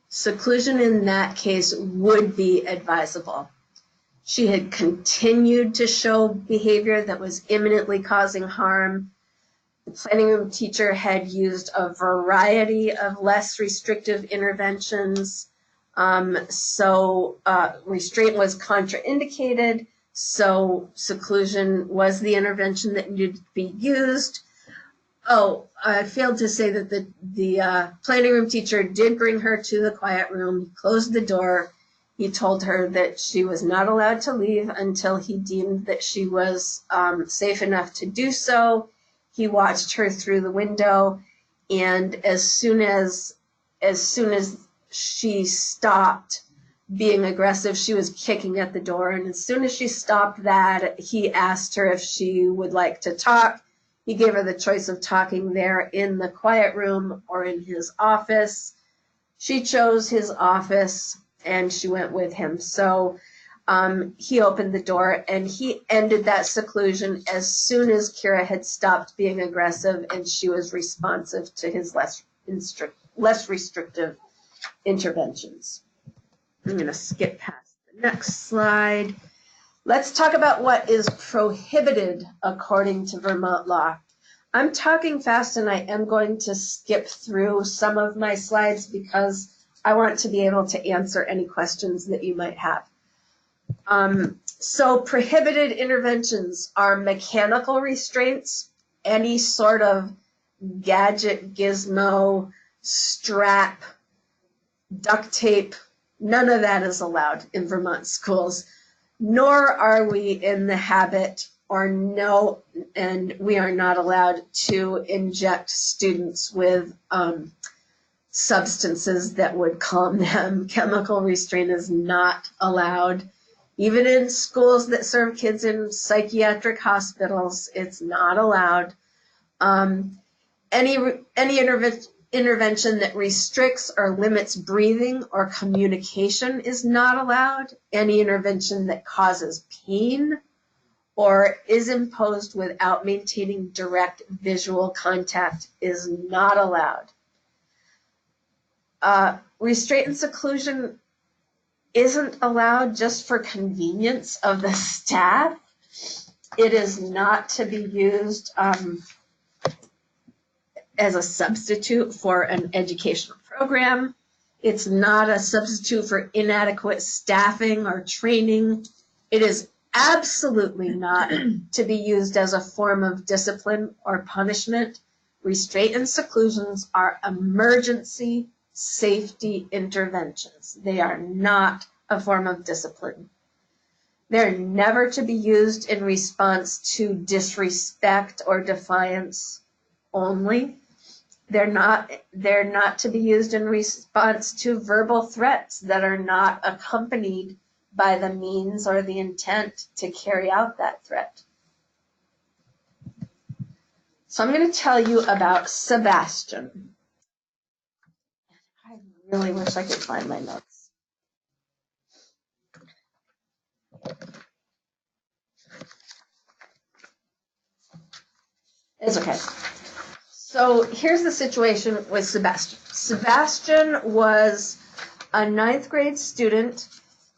Seclusion in that case would be advisable. She had continued to show behavior that was imminently causing harm. The planning room teacher had used a variety of less restrictive interventions. So restraint was contraindicated, so seclusion was the intervention that needed to be used. Oh, I failed to say that the planning room teacher did bring her to the quiet room, closed the door. He told her that she was not allowed to leave until he deemed that she was safe enough to do so. He watched her through the window, and as soon as she stopped being aggressive, she was kicking at the door. And as soon as she stopped that, he asked her if she would like to talk. He gave her the choice of talking there in the quiet room or in his office. She chose his office, and she went with him. So he opened the door, and he ended that seclusion as soon as Kira had stopped being aggressive and she was responsive to his less restrictive interventions. I'm going to skip past the next slide. Let's talk about what is prohibited according to Vermont law. I'm talking fast, and I am going to skip through some of my slides because I want to be able to answer any questions that you might have. So prohibited interventions are mechanical restraints, any sort of gadget, gizmo, strap, duct tape. None of that is allowed in Vermont schools, nor are we in the habit and we are not allowed to inject students with substances that would calm them. Chemical restraint is not allowed. Even in schools that serve kids in psychiatric hospitals, it's not allowed. Any intervention that restricts or limits breathing or communication is not allowed. Any intervention that causes pain or is imposed without maintaining direct visual contact is not allowed. Restraint and seclusion isn't allowed just for convenience of the staff. It is not to be used as a substitute for an educational program. It's not a substitute for inadequate staffing or training. It is absolutely not to be used as a form of discipline or punishment. Restraint and seclusions are emergency safety interventions. They are not a form of discipline. They're never to be used in response to disrespect or defiance only. They're not to be used in response to verbal threats that are not accompanied by the means or the intent to carry out that threat. So I'm going to tell you about Sebastian. really wish I could find my notes. It's okay. So here's the situation with Sebastian. Sebastian was a 9th grade student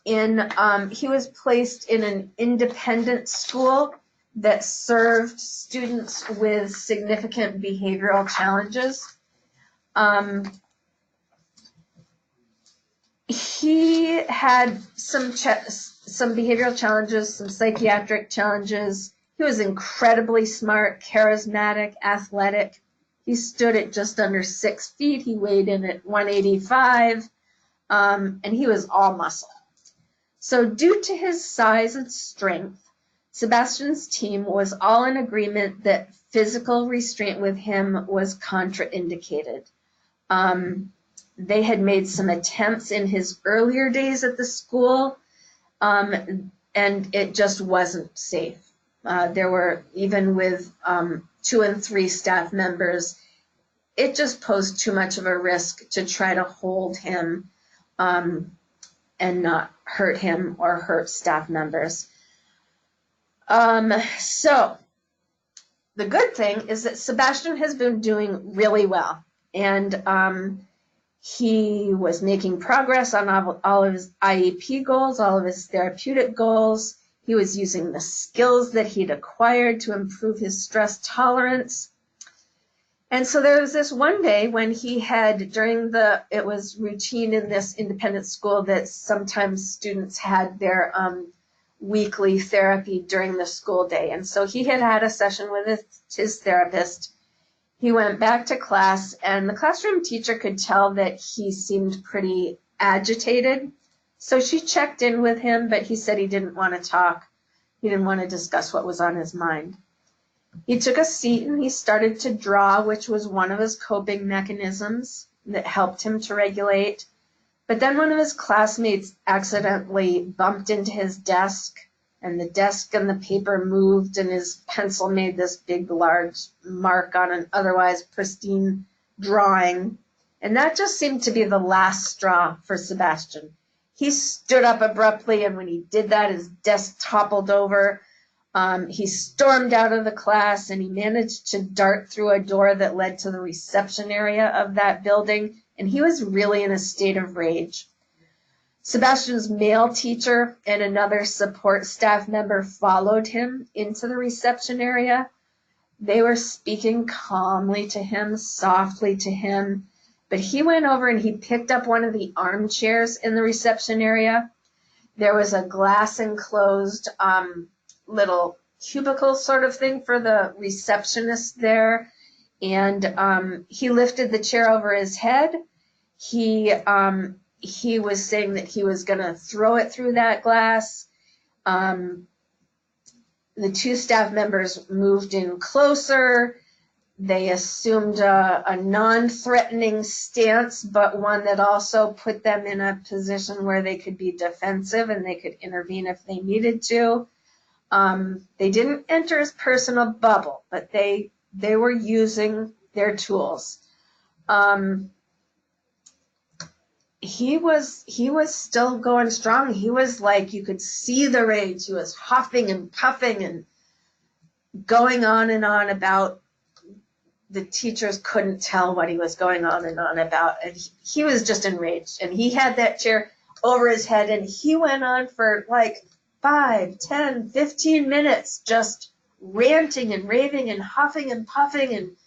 he was placed in an independent school that served students with significant behavioral challenges. He had some behavioral challenges, some psychiatric challenges. He was incredibly smart, charismatic, athletic. He stood at just under 6 feet. He weighed in at 185, and he was all muscle. So due to his size and strength, Sebastian's team was all in agreement that physical restraint with him was contraindicated. They had made some attempts in his earlier days at the school, and it just wasn't safe. There were, even with 2 and 3 staff members, it just posed too much of a risk to try to hold him and not hurt him or hurt staff members. So the good thing is that Sebastian has been doing really well, and he was making progress on all of his IEP goals, all of his therapeutic goals. He was using the skills that he'd acquired to improve his stress tolerance. And so there was this one day when he had, it was routine in this independent school that sometimes students had their weekly therapy during the school day. And so he had a session with his therapist. He went back to class, and the classroom teacher could tell that he seemed pretty agitated. So she checked in with him, but he said he didn't want to talk. He didn't want to discuss what was on his mind. He took a seat and he started to draw, which was one of his coping mechanisms that helped him to regulate. But then one of his classmates accidentally bumped into his desk, and the desk and the paper moved, and his pencil made this big, large mark on an otherwise pristine drawing. And that just seemed to be the last straw for Sebastian. He stood up abruptly, and when he did that, his desk toppled over. He stormed out of the class, and he managed to dart through a door that led to the reception area of that building, and he was really in a state of rage. Sebastian's male teacher and another support staff member followed him into the reception area. They were speaking calmly to him, softly to him, but he went over and he picked up one of the armchairs in the reception area. There was a glass enclosed little cubicle sort of thing for the receptionist there, and he lifted the chair over his head. He was saying that he was going to throw it through that glass. The 2 staff members moved in closer. They assumed a non-threatening stance, but one that also put them in a position where they could be defensive and they could intervene if they needed to. They didn't enter his personal bubble, but they were using their tools. He was still going strong. He was like, you could see the rage. He was huffing and puffing and going on and on about. The teachers couldn't tell what he was going on and on about. And he was just enraged. And he had that chair over his head, and he went on for like 5, 10, 15 minutes just ranting and raving and huffing and puffing and,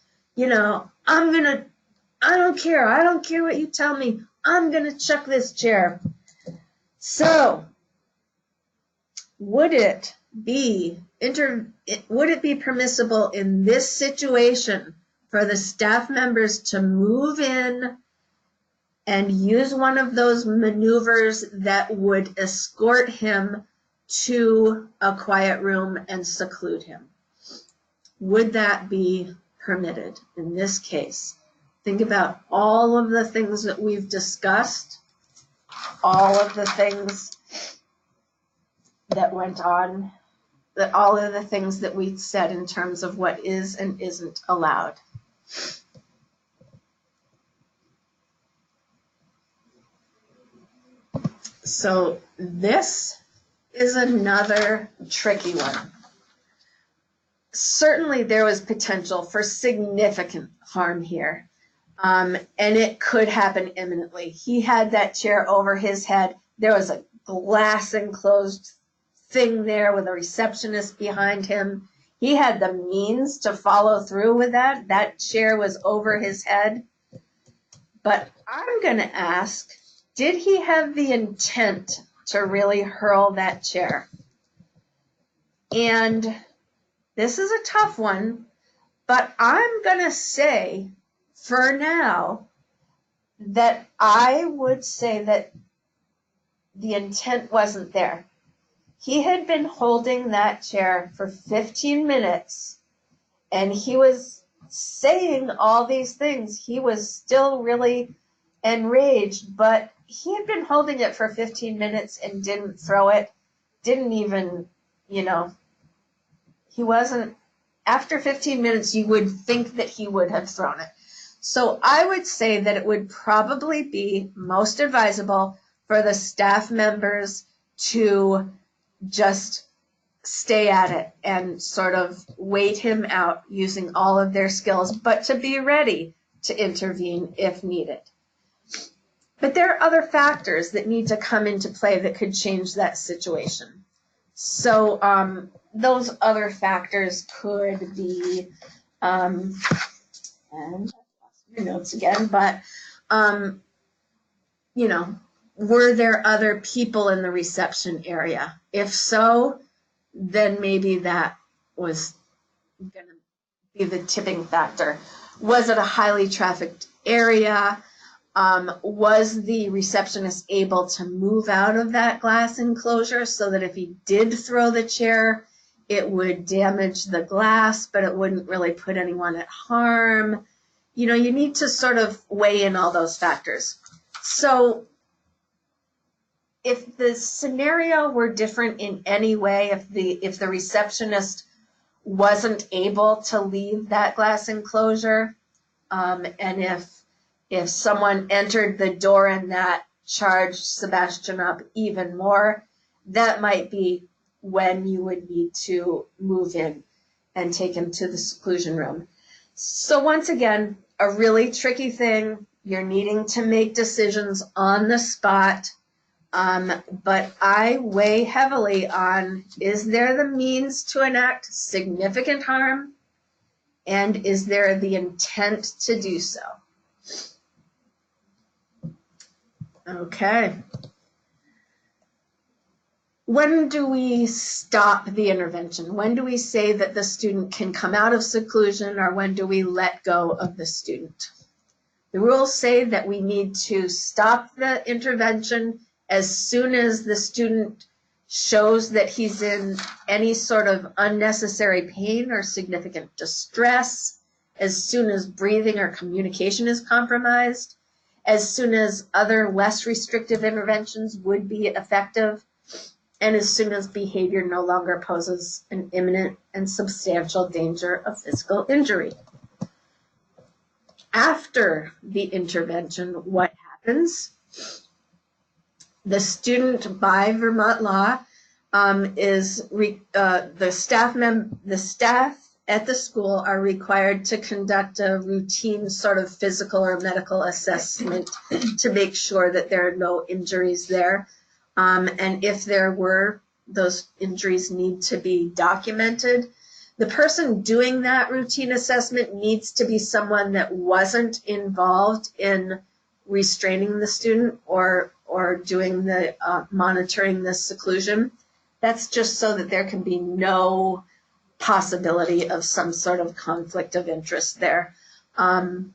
I don't care what you tell me. I'm going to chuck this chair. So, would it be permissible in this situation for the staff members to move in and use one of those maneuvers that would escort him to a quiet room and seclude him? Would that be permitted in this case? Think about all of the things that we've discussed, all of the things that went on, all of the things that we said in terms of what is and isn't allowed. So this is another tricky one. Certainly there was potential for significant harm here, and it could happen imminently. He had that chair over his head. There was a glass enclosed thing there with a receptionist behind him. He had the means to follow through with that. That chair was over his head. But I'm going to ask, did he have the intent to really hurl that chair? And this is a tough one, but I'm going to say for now that I would say that the intent wasn't there. He had been holding that chair for 15 minutes and he was saying all these things. He was still really enraged, but he had been holding it for 15 minutes and didn't throw it, didn't even, he wasn't, after 15 minutes, you would think that he would have thrown it. So I would say that it would probably be most advisable for the staff members to just stay at it and sort of wait him out using all of their skills, but to be ready to intervene if needed. But there are other factors that need to come into play that could change that situation. So those other factors could be, and I lost my notes again, but, were there other people in the reception area? If so, then maybe that was going to be the tipping factor. Was it a highly trafficked area? Was the receptionist able to move out of that glass enclosure so that if he did throw the chair, it would damage the glass, but it wouldn't really put anyone at harm? You need to sort of weigh in all those factors. So if the scenario were different in any way, if the receptionist wasn't able to leave that glass enclosure, and if someone entered the door and that charged Sebastian up even more, that might be when you would need to move in and take him to the seclusion room. So once again, a really tricky thing. You're needing to make decisions on the spot. But I weigh heavily on, is there the means to enact significant harm? And is there the intent to do so? Okay. When do we stop the intervention? When do we say that the student can come out of seclusion, or when do we let go of the student? The rules say that we need to stop the intervention as soon as the student shows that he's in any sort of unnecessary pain or significant distress, as soon as breathing or communication is compromised, as soon as other less restrictive interventions would be effective, and as soon as behavior no longer poses an imminent and substantial danger of physical injury. After the intervention, what happens? The student, by Vermont law, the staff at the school are required to conduct a routine sort of physical or medical assessment to make sure that there are no injuries there. And if there were, those injuries need to be documented. The person doing that routine assessment needs to be someone that wasn't involved in restraining the student or doing the monitoring the seclusion. That's just so that there can be no possibility of some sort of conflict of interest there. And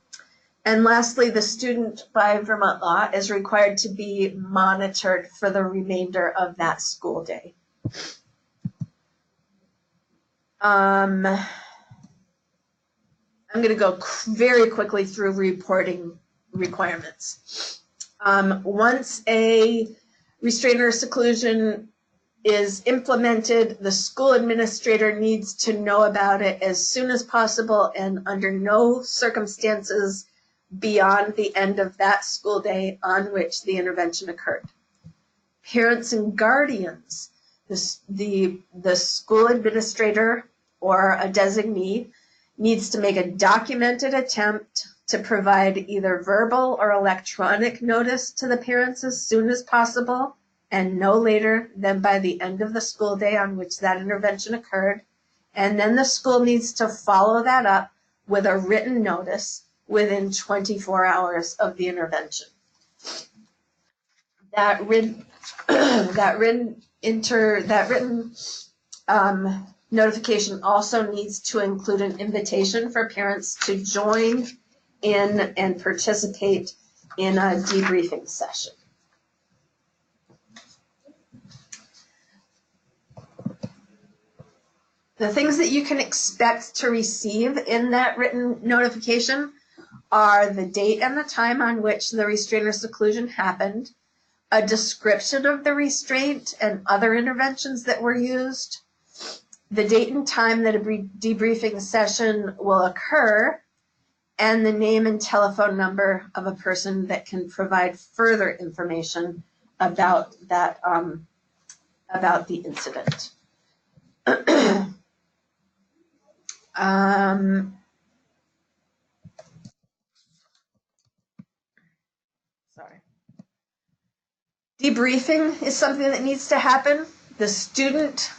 lastly, the student, by Vermont law, is required to be monitored for the remainder of that school day. I'm going to go very quickly through reporting requirements. Once a restraint or seclusion is implemented, the school administrator needs to know about it as soon as possible and under no circumstances beyond the end of that school day on which the intervention occurred. Parents and guardians, the school administrator or a designee needs to make a documented attempt to provide either verbal or electronic notice to the parents as soon as possible and no later than by the end of the school day on which that intervention occurred. And then the school needs to follow that up with a written notice within 24 hours of the intervention. That written notification also needs to include an invitation for parents to join in and participate in a debriefing session. The things that you can expect to receive in that written notification are the date and the time on which the restraint or seclusion happened, a description of the restraint and other interventions that were used, the date and time that a debriefing session will occur, and the name and telephone number of a person that can provide further information about that, about the incident. Sorry. Debriefing is something that needs to happen. The student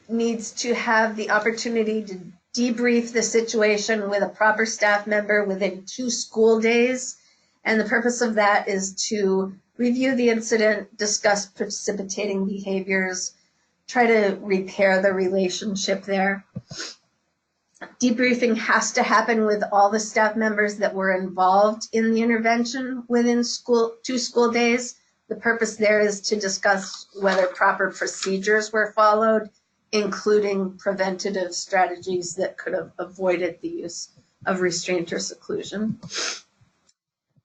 needs to have the opportunity to debrief the situation with a proper staff member within 2 school days. And the purpose of that is to review the incident, discuss precipitating behaviors, try to repair the relationship there. Debriefing has to happen with all the staff members that were involved in the intervention within 2 school days. The purpose there is to discuss whether proper procedures were followed, including preventative strategies that could have avoided the use of restraint or seclusion.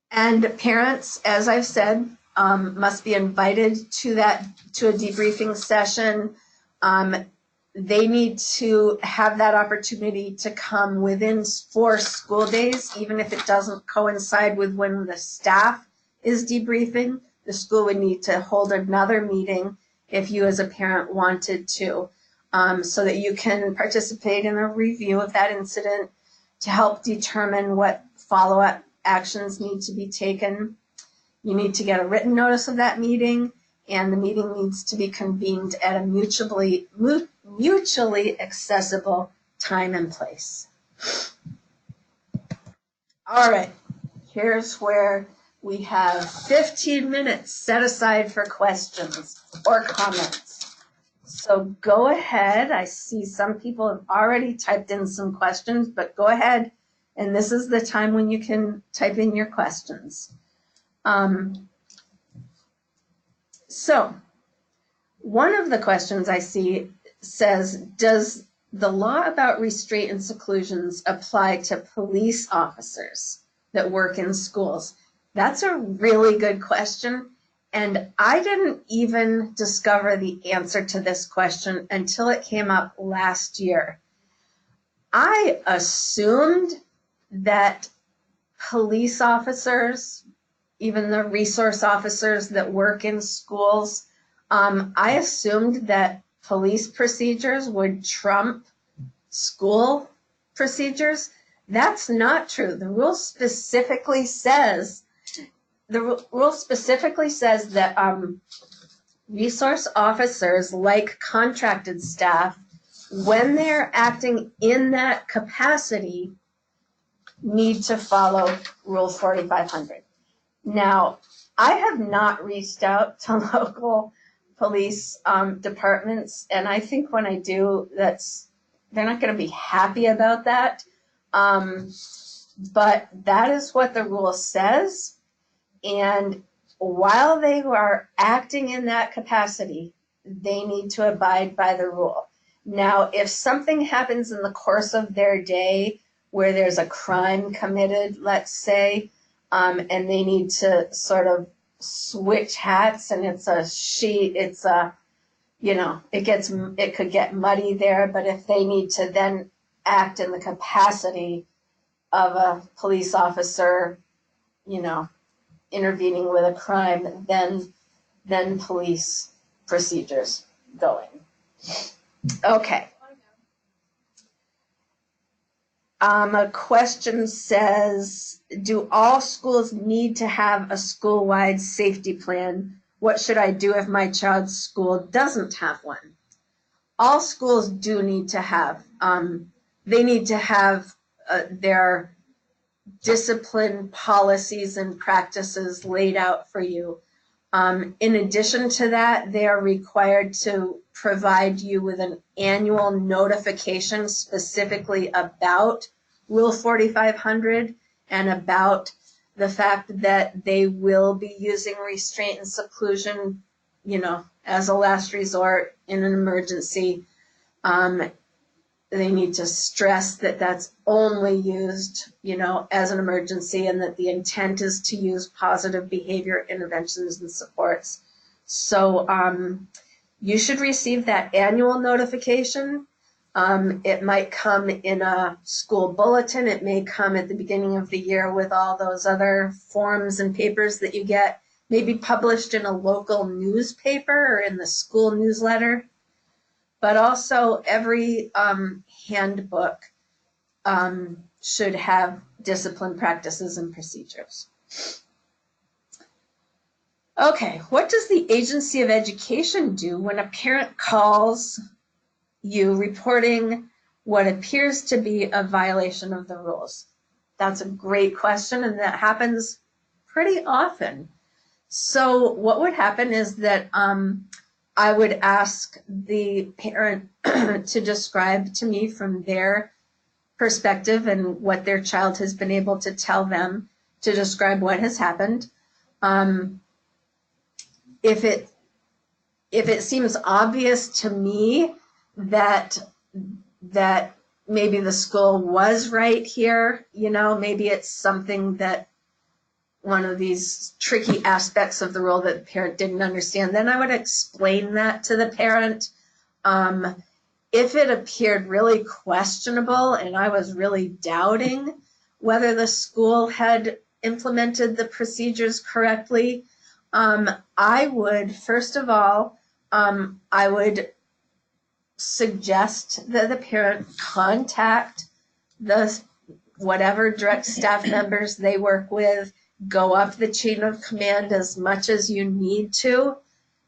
And parents, as I've said, must be invited to a debriefing session. They need to have that opportunity to come within 4 school days, even if it doesn't coincide with when the staff is debriefing. The school would need to hold another meeting if you as a parent wanted to, so that you can participate in a review of that incident to help determine what follow-up actions need to be taken. You need to get a written notice of that meeting, and the meeting needs to be convened at a mutually accessible time and place. All right, here's where we have 15 minutes set aside for questions or comments. So go ahead. I see some people have already typed in some questions, but go ahead, and this is the time when you can type in your questions. So one of the questions I see says, does the law about restraint and seclusions apply to police officers that work in schools? That's a really good question, and I didn't even discover the answer to this question until it came up last year. I assumed that police officers, even the resource officers that work in schools, I assumed that police procedures would trump school procedures. That's not true. The rule specifically says that resource officers, like contracted staff, when they're acting in that capacity, need to follow Rule 4500. Now, I have not reached out to local police departments, and I think when I do, they're not going to be happy about that. But that is what the rule says, and while they are acting in that capacity, they need to abide by the rule. Now, if something happens in the course of their day where there's a crime committed, let's say, and they need to sort of switch hats, and it could get muddy there, but if they need to then act in the capacity of a police officer, intervening with a crime, then then police procedures going. Okay. A question says, do all schools need to have a school-wide safety plan? What should I do if my child's school doesn't have one? All schools do need to have, they need to have their discipline policies and practices laid out for you. In addition to that, they are required to provide you with an annual notification specifically about Rule 4500 and about the fact that they will be using restraint and seclusion, as a last resort in an emergency. They need to stress that that's only used, as an emergency, and that the intent is to use positive behavior interventions and supports. So you should receive that annual notification. It might come in a school bulletin. It may come at the beginning of the year with all those other forms and papers that you get, maybe published in a local newspaper or in the school newsletter. But also every handbook should have discipline practices and procedures. Okay, what does the Agency of Education do when a parent calls you reporting what appears to be a violation of the rules? That's a great question, and that happens pretty often. So what would happen is that I would ask the parent to describe to me from their perspective and what their child has been able to tell them, to describe what has happened. If it seems obvious to me that maybe the school was right here, maybe it's something that one of these tricky aspects of the rule that the parent didn't understand, then I would explain that to the parent. If it appeared really questionable and I was really doubting whether the school had implemented the procedures correctly, I would, first of all, I would suggest that the parent contact the whatever direct staff members they work with, go up the chain of command as much as you need to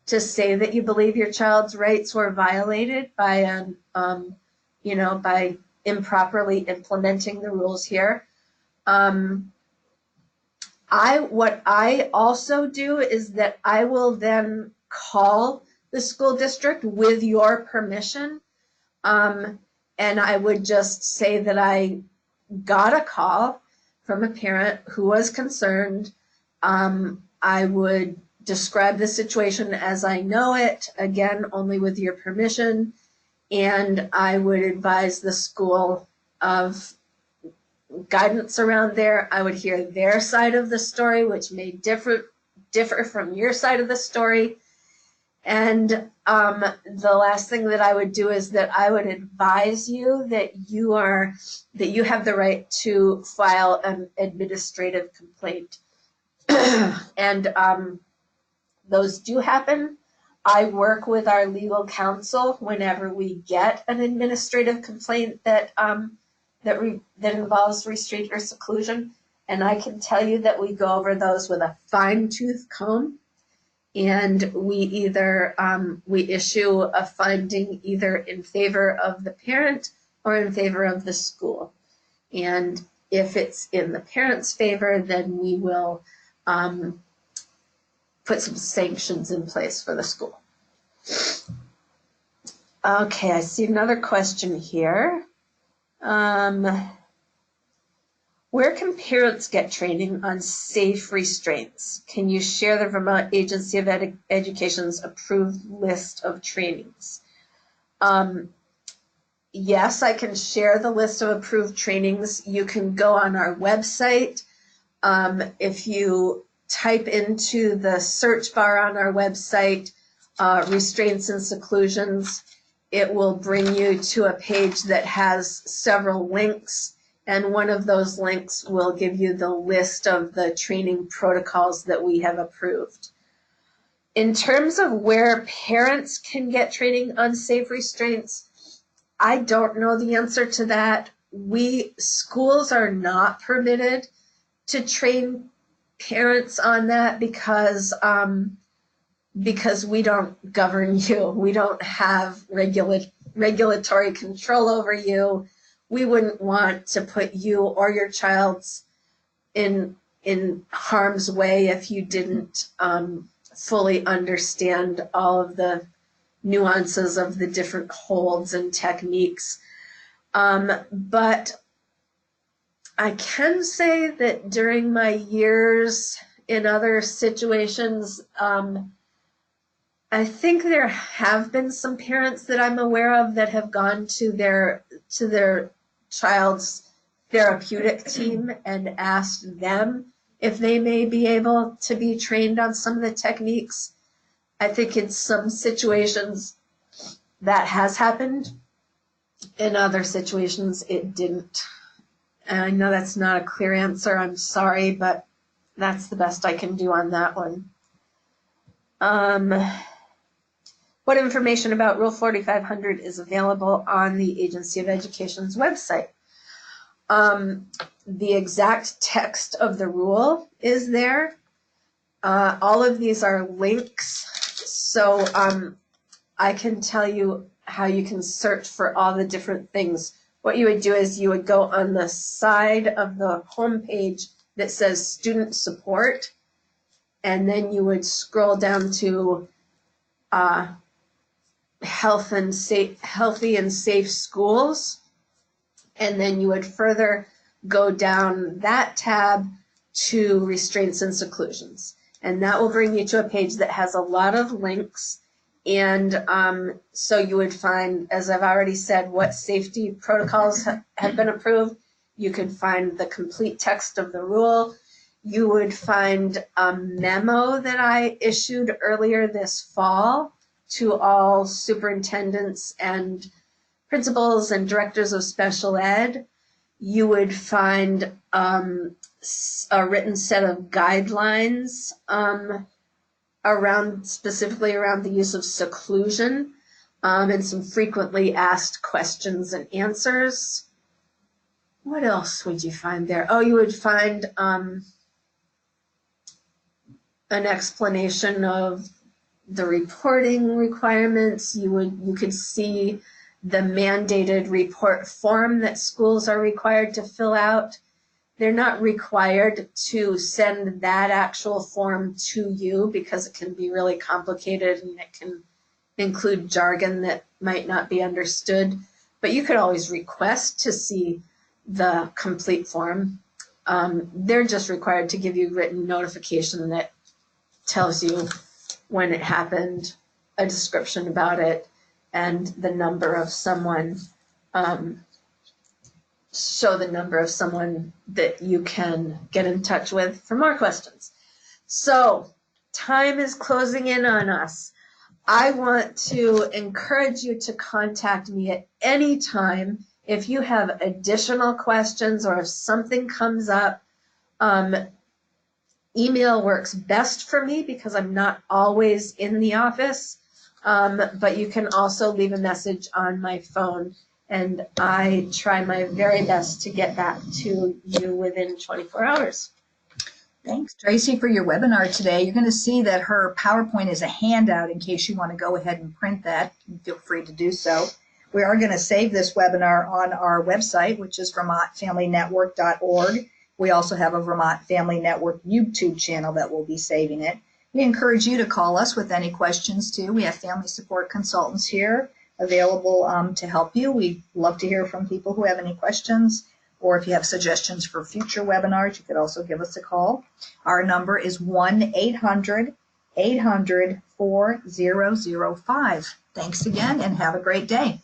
say that you believe your child's rights were violated by by improperly implementing the rules here. What I also do is that I will then call the school district with your permission, and I would just say that I got a call from a parent who was concerned. I would describe the situation as I know it, again, only with your permission, and I would advise the school of guidance around there. I would hear their side of the story, which may differ from your side of the story. And the last thing that I would do is that I would advise you that you have the right to file an administrative complaint. And those do happen. I work with our legal counsel whenever we get an administrative complaint that involves restraint or seclusion, and I can tell you that we go over those with a fine-tooth comb, and we either we issue a finding either in favor of the parent or in favor of the school. And if it's in the parent's favor, then we will put some sanctions in place for the school. Okay, I see another question here. Where can parents get training on safe restraints? Can you share the Vermont Agency of Education's approved list of trainings? Yes, I can share the list of approved trainings. You can go on our website. If you type into the search bar on our website, Restraints and Seclusions, it will bring you to a page that has several links, and one of those links will give you the list of the training protocols that we have approved. In terms of where parents can get training on safe restraints, I don't know the answer to that. Schools are not permitted to train parents on that because we don't govern you. We don't have regulatory control over you. We wouldn't want to put you or your child's in harm's way if you didn't fully understand all of the nuances of the different holds and techniques. But I can say that during my years in other situations, I think there have been some parents that I'm aware of that have gone to their child's therapeutic team and asked them if they may be able to be trained on some of the techniques. I think in some situations that has happened. In other situations, it didn't. And I know that's not a clear answer. I'm sorry, but that's the best I can do on that one. What information about Rule 4500 is available on the Agency of Education's website? The exact text of the rule is there. All of these are links, so I can tell you how you can search for all the different things. What you would do is you would go on the side of the home page that says Student Support, and then you would scroll down to Healthy and Safe Schools, and then you would further go down that tab to Restraints and Seclusions. And that will bring you to a page that has a lot of links. And so you would find, as I've already said, what safety protocols have been approved. You could find the complete text of the rule. You would find a memo that I issued earlier this fall to all superintendents and principals and directors of special ed. You would find a written set of guidelines specifically around the use of seclusion, and some frequently asked questions and answers. What else would you find there? Oh, you would find an explanation of the reporting requirements. You could see the mandated report form that schools are required to fill out. They're not required to send that actual form to you because it can be really complicated and it can include jargon that might not be understood. But you could always request to see the complete form. They're just required to give you written notification that tells you when it happened, a description about it, and the number of someone, show the number of someone that you can get in touch with for more questions. So time is closing in on us. I want to encourage you to contact me at any time if you have additional questions or if something comes up. Email works best for me because I'm not always in the office, but you can also leave a message on my phone, and I try my very best to get back to you within 24 hours. Thanks, Tracy, for your webinar today. You're going to see that her PowerPoint is a handout in case you want to go ahead and print that. Feel free to do so. We are going to save this webinar on our website, which is vermontfamilynetwork.org. We also have a Vermont Family Network YouTube channel that will be saving it. We encourage you to call us with any questions, too. We have family support consultants here available to help you. We'd love to hear from people who have any questions, or if you have suggestions for future webinars, you could also give us a call. Our number is 1-800-800-4005. Thanks again, and have a great day.